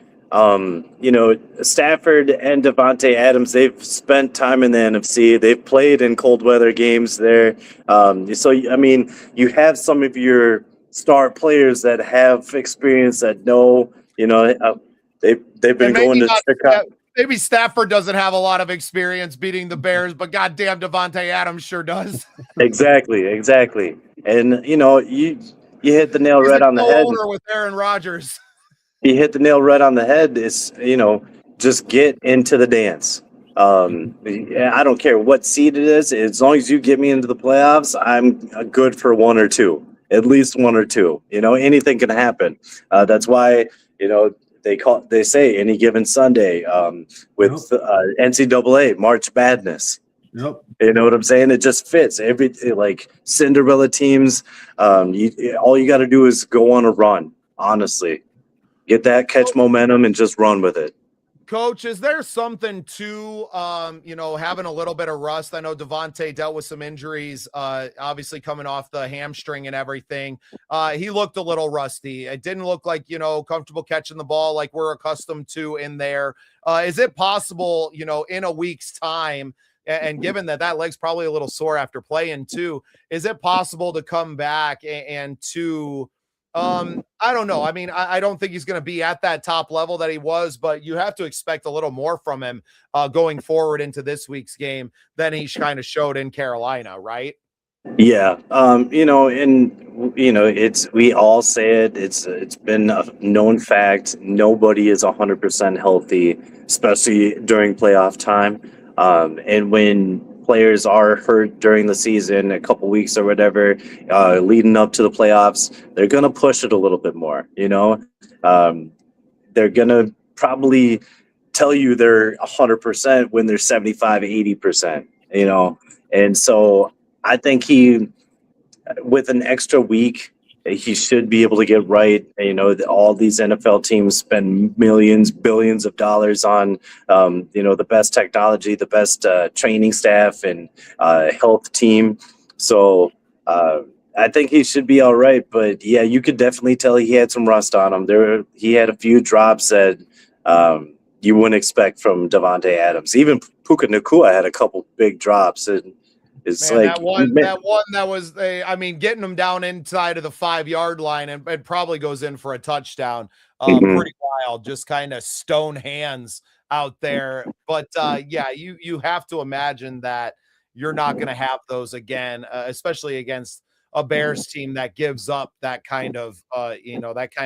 Stafford and Devontae Adams, they've spent time in the NFC. They've played in cold weather games there. So, I mean, you have some of your star players that have experience that know, they've been And maybe going to not, Chicago. maybe Stafford doesn't have a lot of experience beating the Bears, but goddamn, Devontae Adams sure does. Exactly. And you hit the nail He's a right on the head. co-owner with Aaron Rodgers. You hit the nail right on the head. Is just get into the dance. I don't care what seed it is, as long as you get me into the playoffs, I'm good for one or two, at least one or two. Anything can happen. That's why they say any given Sunday with NCAA March Madness. Yep. You know what I'm saying? It just fits like Cinderella teams. All you got to do is go on a run. Honestly, get that catch momentum and just run with it. Coach, is there something to, having a little bit of rust? I know Devontae dealt with some injuries, obviously coming off the hamstring and everything. He looked a little rusty. It didn't look like, comfortable catching the ball like we're accustomed to in there. Is it possible, in a week's time, and given that leg's probably a little sore after playing too, is it possible to come back and to I don't know. I mean, I don't think he's going to be at that top level that he was, but you have to expect a little more from him going forward into this week's game than he kind of showed in Carolina, right? Yeah. We all say it. It's been a known fact. Nobody is 100% healthy, especially during playoff time. And when players are hurt during the season, a couple weeks or whatever, leading up to the playoffs, they're going to push it a little bit more, they're going to probably tell you they're 100% when they're 75, 80%, and so I think with an extra week, he should be able to get right. All these NFL teams spend millions, billions of dollars on, the best technology, the best training staff and health team. So I think he should be all right. But yeah, you could definitely tell he had some rust on him. He had a few drops that you wouldn't expect from Devontae Adams. Even Puka Nacua had a couple big drops. And it's that one that was getting him down inside of the 5-yard line and it probably goes in for a touchdown. Pretty wild, just kind of stone hands out there. But you have to imagine that you're not going to have those again, especially against a Bears team that gives up that kind of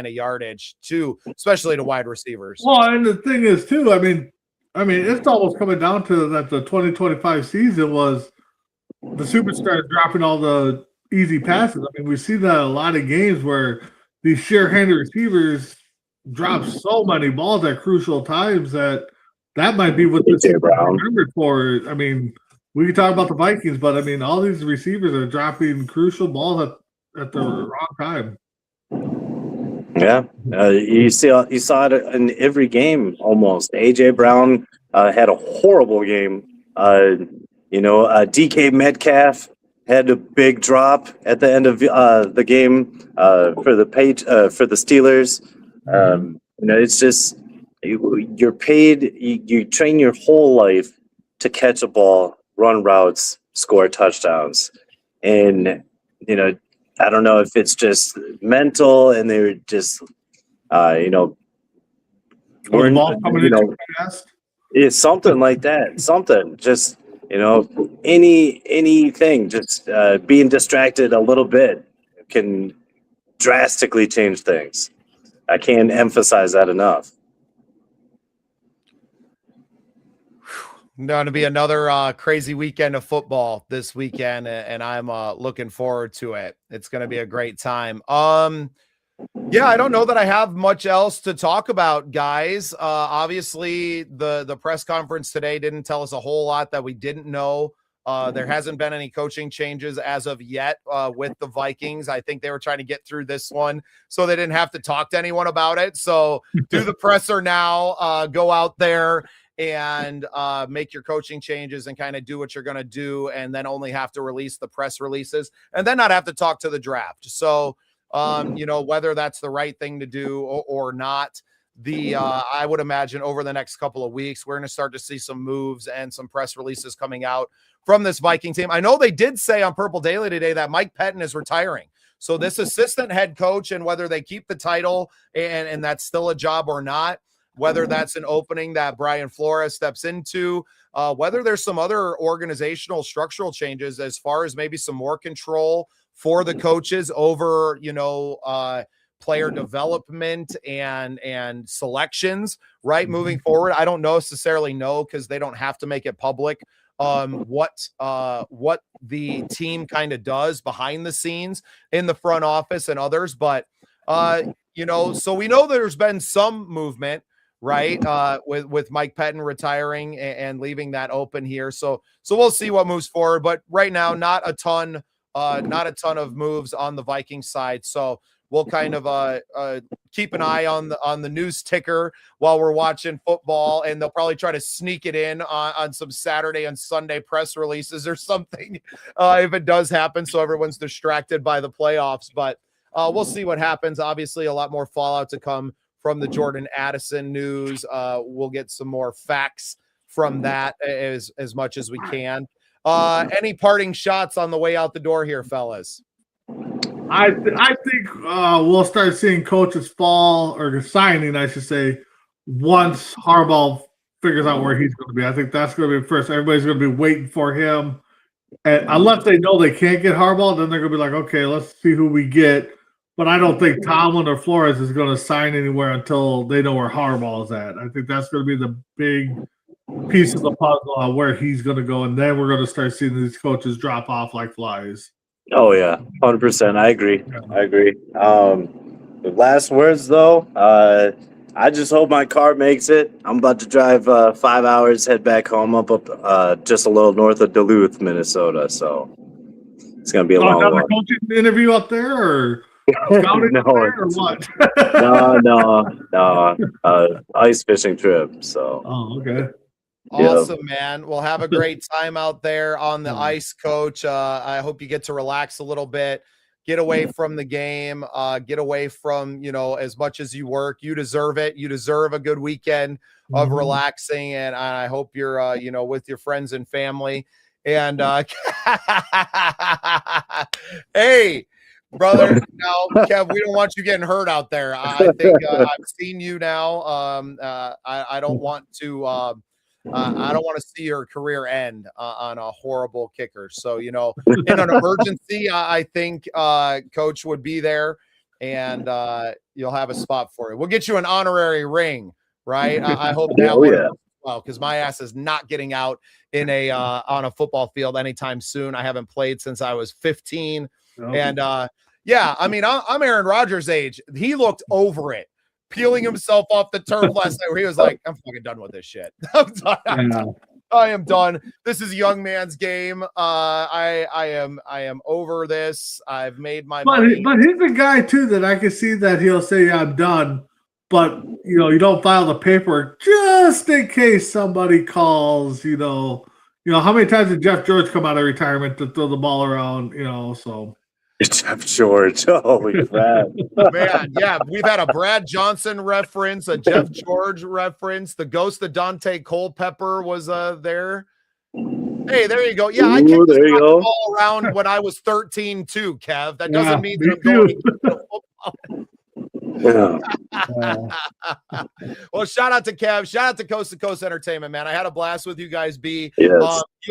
yardage too, especially to wide receivers. Well, and the thing is too, I mean, it's almost coming down to that the 2025 season was the superstars dropping all the easy passes. I mean, we see that a lot of games where these sure-handed receivers drop so many balls at crucial times that might be what this team is remembered for. I mean, we can talk about the Vikings, but I mean, all these receivers are dropping crucial balls at the wrong time. Yeah, you saw it in every game almost. AJ Brown had a horrible game. DK Metcalf had a big drop at the end of the game for the Steelers. It's just you're paid. You train your whole life to catch a ball, run routes, score touchdowns, and I don't know if it's just mental and they're just weren't it's something like that. Something just. Anything, just being distracted a little bit can drastically change things. I can't emphasize that enough. Going to be another crazy weekend of football this weekend, and I'm looking forward to it. It's going to be a great time. Yeah, I don't know that I have much else to talk about, guys. Obviously, the press conference today didn't tell us a whole lot that we didn't know. There hasn't been any coaching changes as of yet with the Vikings. I think they were trying to get through this one so they didn't have to talk to anyone about it. So do the presser now, go out there and make your coaching changes and kind of do what you're going to do, and then only have to release the press releases and then not have to talk to the draft. So whether that's the right thing to do or not, I would imagine over the next couple of weeks, we're going to start to see some moves and some press releases coming out from this Viking team. I know they did say on Purple Daily today that Mike Pettin is retiring. So this assistant head coach, and whether they keep the title and that's still a job or not, whether that's an opening that Brian Flores steps into, whether there's some other organizational structural changes as far as maybe some more control for the coaches over, player development and selections, right? Moving forward. I don't necessarily know, because they don't have to make it public, what the team kind of does behind the scenes in the front office and others. But, so we know there's been some movement, right? With Mike Pettin retiring and leaving that open here. So we'll see what moves forward, but right now, not a ton of moves on the Vikings side. So we'll kind of keep an eye on the news ticker while we're watching football, and they'll probably try to sneak it in on some Saturday and Sunday press releases or something if it does happen, so everyone's distracted by the playoffs. But we'll see what happens. Obviously, a lot more fallout to come from the Jordan Addison news. We'll get some more facts from that as much as we can. Any parting shots on the way out the door here, fellas? I think we'll start seeing coaches fall, or signing, I should say, once Harbaugh figures out where he's going to be. I think that's going to be first. Everybody's going to be waiting for him. And unless they know they can't get Harbaugh, then they're going to be like, okay, let's see who we get. But I don't think Tomlin or Flores is going to sign anywhere until they know where Harbaugh is at. I think that's going to be the big piece of the puzzle on where he's going to go. And then we're going to start seeing these coaches drop off like flies. Oh yeah, 100%. I agree. The last words though, I just hope my car makes it. I'm about to drive 5 hours, head back home up just a little north of Duluth, Minnesota. So it's gonna be a long another walk. coaching interview up there, or scouting up there, or what? no. Ice fishing trip. So. Oh, okay. Awesome, man. Well, have a great time out there on the ice, Coach. I hope you get to relax a little bit, get away from the game, get away from, as much as you work. You deserve it. You deserve a good weekend of relaxing, and I hope you're, with your friends and family. And hey, brother, now, Kev, we don't want you getting hurt out there. I think I've seen you now. I don't want to I don't want to see your career end on a horrible kicker. So, in an emergency, I think Coach would be there, and you'll have a spot for it. We'll get you an honorary ring, right? I hope that well, because my ass is not getting out in on a football field anytime soon. I haven't played since I was 15, and I'm Aaron Rodgers' age. He looked over it, peeling himself off the turf last night, where he was like, I'm fucking done with this shit. I'm done. I am done. This is a young man's game. I am over this. I've made my money. But he's a guy too that I can see that he'll say, yeah, I'm done. But you don't file the paperwork just in case somebody calls, how many times did Jeff George come out of retirement to throw the ball around, so Jeff George. Holy crap. Man, yeah, we've had a Brad Johnson reference, a Jeff George reference. The ghost of Dante Culpepper was there. Hey, there you go. Yeah, I kicked the ball around when I was 13 too, Kev. That doesn't mean that I'm going to football. Well, shout out to Kev. Shout out to Coast to Coast Entertainment, man. I had a blast with you guys. You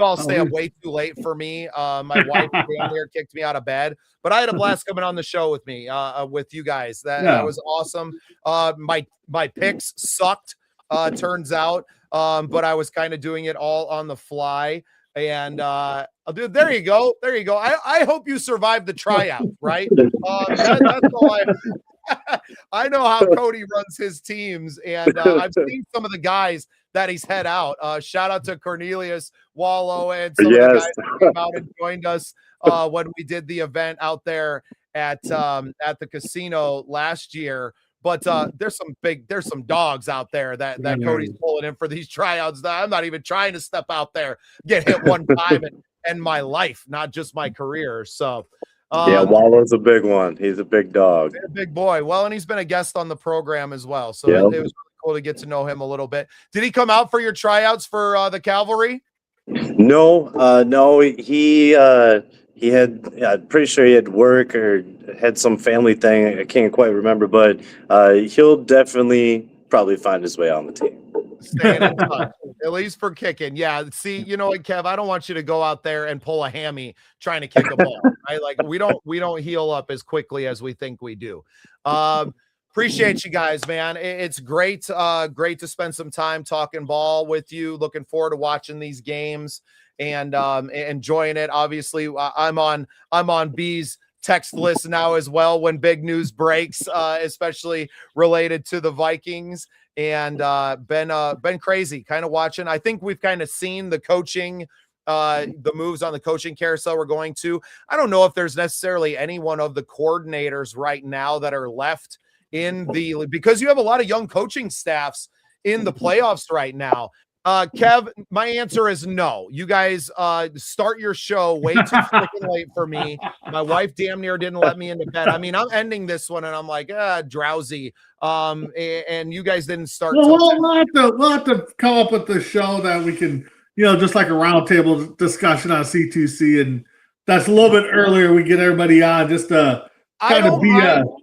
all stay up way too late for me. My wife down here kicked me out of bed, but I had a blast coming on the show with me, with you guys. That was awesome. My picks sucked, turns out, but I was kind of doing it all on the fly. And there you go. I hope you survived the tryout, right? That's all I know how Cody runs his teams, and I've seen some of the guys that he's had out. Shout out to Cornelius Wallow and some of the guys that came out and joined us when we did the event out there at the casino last year. But there's some dogs out there that Cody's pulling in for these tryouts. I'm not even trying to step out there, get hit one time and end my life, not just my career. So. Wallow's a big one. He's a big dog. A big boy. Well, and he's been a guest on the program as well. So it was really cool to get to know him a little bit. Did he come out for your tryouts for the Cavalry? No. He I'm pretty sure he had work or had some family thing. I can't quite remember, but he'll definitely probably find his way on the team. Staying in touch, at least for kicking. Yeah. See, you know what, Kev? I don't want you to go out there and pull a hammy trying to kick a ball. Right? Like we don't heal up as quickly as we think we do. Appreciate you guys, man. It's great, great to spend some time talking ball with you. Looking forward to watching these games and enjoying it. Obviously, I'm on B's text list now as well when big news breaks, especially related to the Vikings. And been crazy kind of watching. I think we've kind of seen the coaching, the moves on the coaching carousel we're going to. I don't know if there's necessarily any one of the coordinators right now that are left in the, because you have a lot of young coaching staffs in the playoffs right now. Kev, my answer is no. You guys start your show way too freaking late for me. My wife damn near didn't let me into bed. I mean, I'm ending this one and I'm like, drowsy. And you guys didn't start. Well, we'll have to come up with the show that we can, just like a roundtable discussion on C2C, and that's a little bit earlier. We get everybody on just to kind of be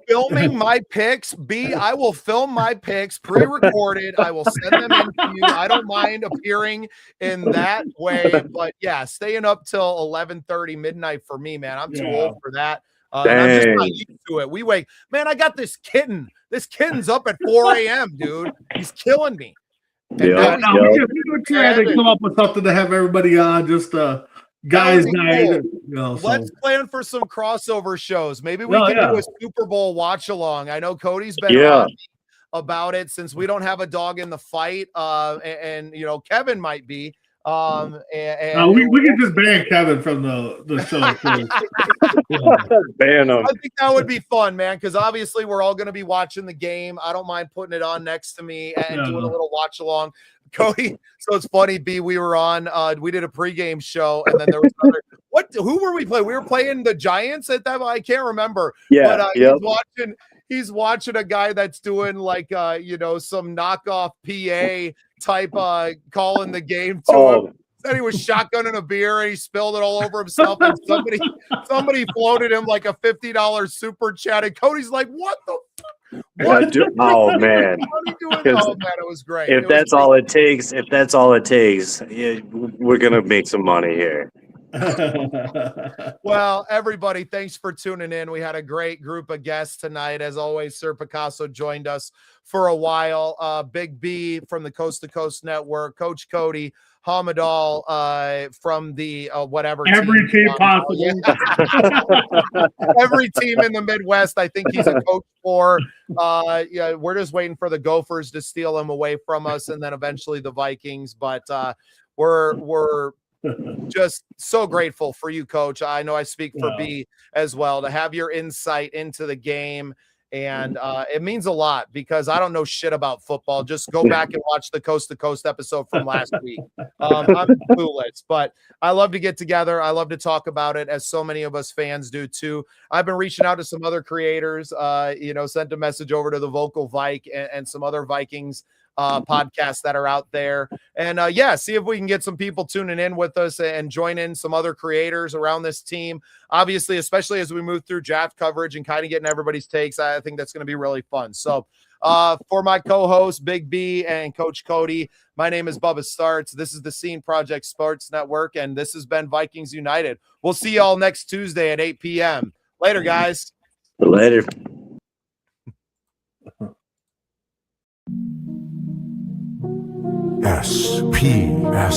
filming my picks. I will film my picks pre-recorded. I will send them in to you. I don't mind appearing in that way, but yeah, staying up till 11:30 midnight for me, man. I'm too old for that. And I'm just not used to it. We wake, man. I got this kitten. This kitten's up at 4 a.m., dude. He's killing me. We were trying to come up with something to have everybody on, just guys night. Cool. Let's plan for some crossover shows. Maybe we can do a Super Bowl watch along. I know Cody's been on about it since we don't have a dog in the fight. And Kevin might be. And we can just ban Kevin from the show. Ban him. I think that would be fun, man, because obviously we're all going to be watching the game. I don't mind putting it on next to me and doing a little watch along. Cody, so it's funny, B, we were on, we did a pregame show, and then there was another, who were we playing? We were playing the Giants at that, I can't remember. Yeah, but he's watching a guy that's doing like, some knockoff PA type, calling the game to him. Then he was shotgunning a beer and he spilled it all over himself, and somebody floated him like a $50 super chat, and Cody's like, what the fuck? Oh man! It was great. If that's all it takes, we're gonna make some money here. Well, everybody, thanks for tuning in. We had a great group of guests tonight. As always, Sir Picasso joined us for a while. Big B from the Coast to Coast Network, Coach Cody Hommedahl from the every team possible. Every team in the Midwest, I think he's a coach for. We're just waiting for the Gophers to steal him away from us, and then eventually the Vikings. But we're just so grateful for you, Coach. I know I speak for B as well, to have your insight into the game. And it means a lot because I don't know shit about football. Just go back and watch the Coast to Coast episode from last week. I'm clueless, but I love to get together. I love to talk about it, as so many of us fans do too. I've been reaching out to some other creators, sent a message over to the Vocal Vike and some other Vikings podcasts that are out there, and see if we can get some people tuning in with us and join in some other creators around this team. Obviously, especially as we move through draft coverage and kind of getting everybody's takes, I think that's going to be really fun. So for my co-host Big B and Coach Cody, my name is Bubba Starts. This is the Scene Project Sports Network, and this has been Vikings United. We'll see y'all next Tuesday at 8 p.m. Later, guys. Later. SPSN.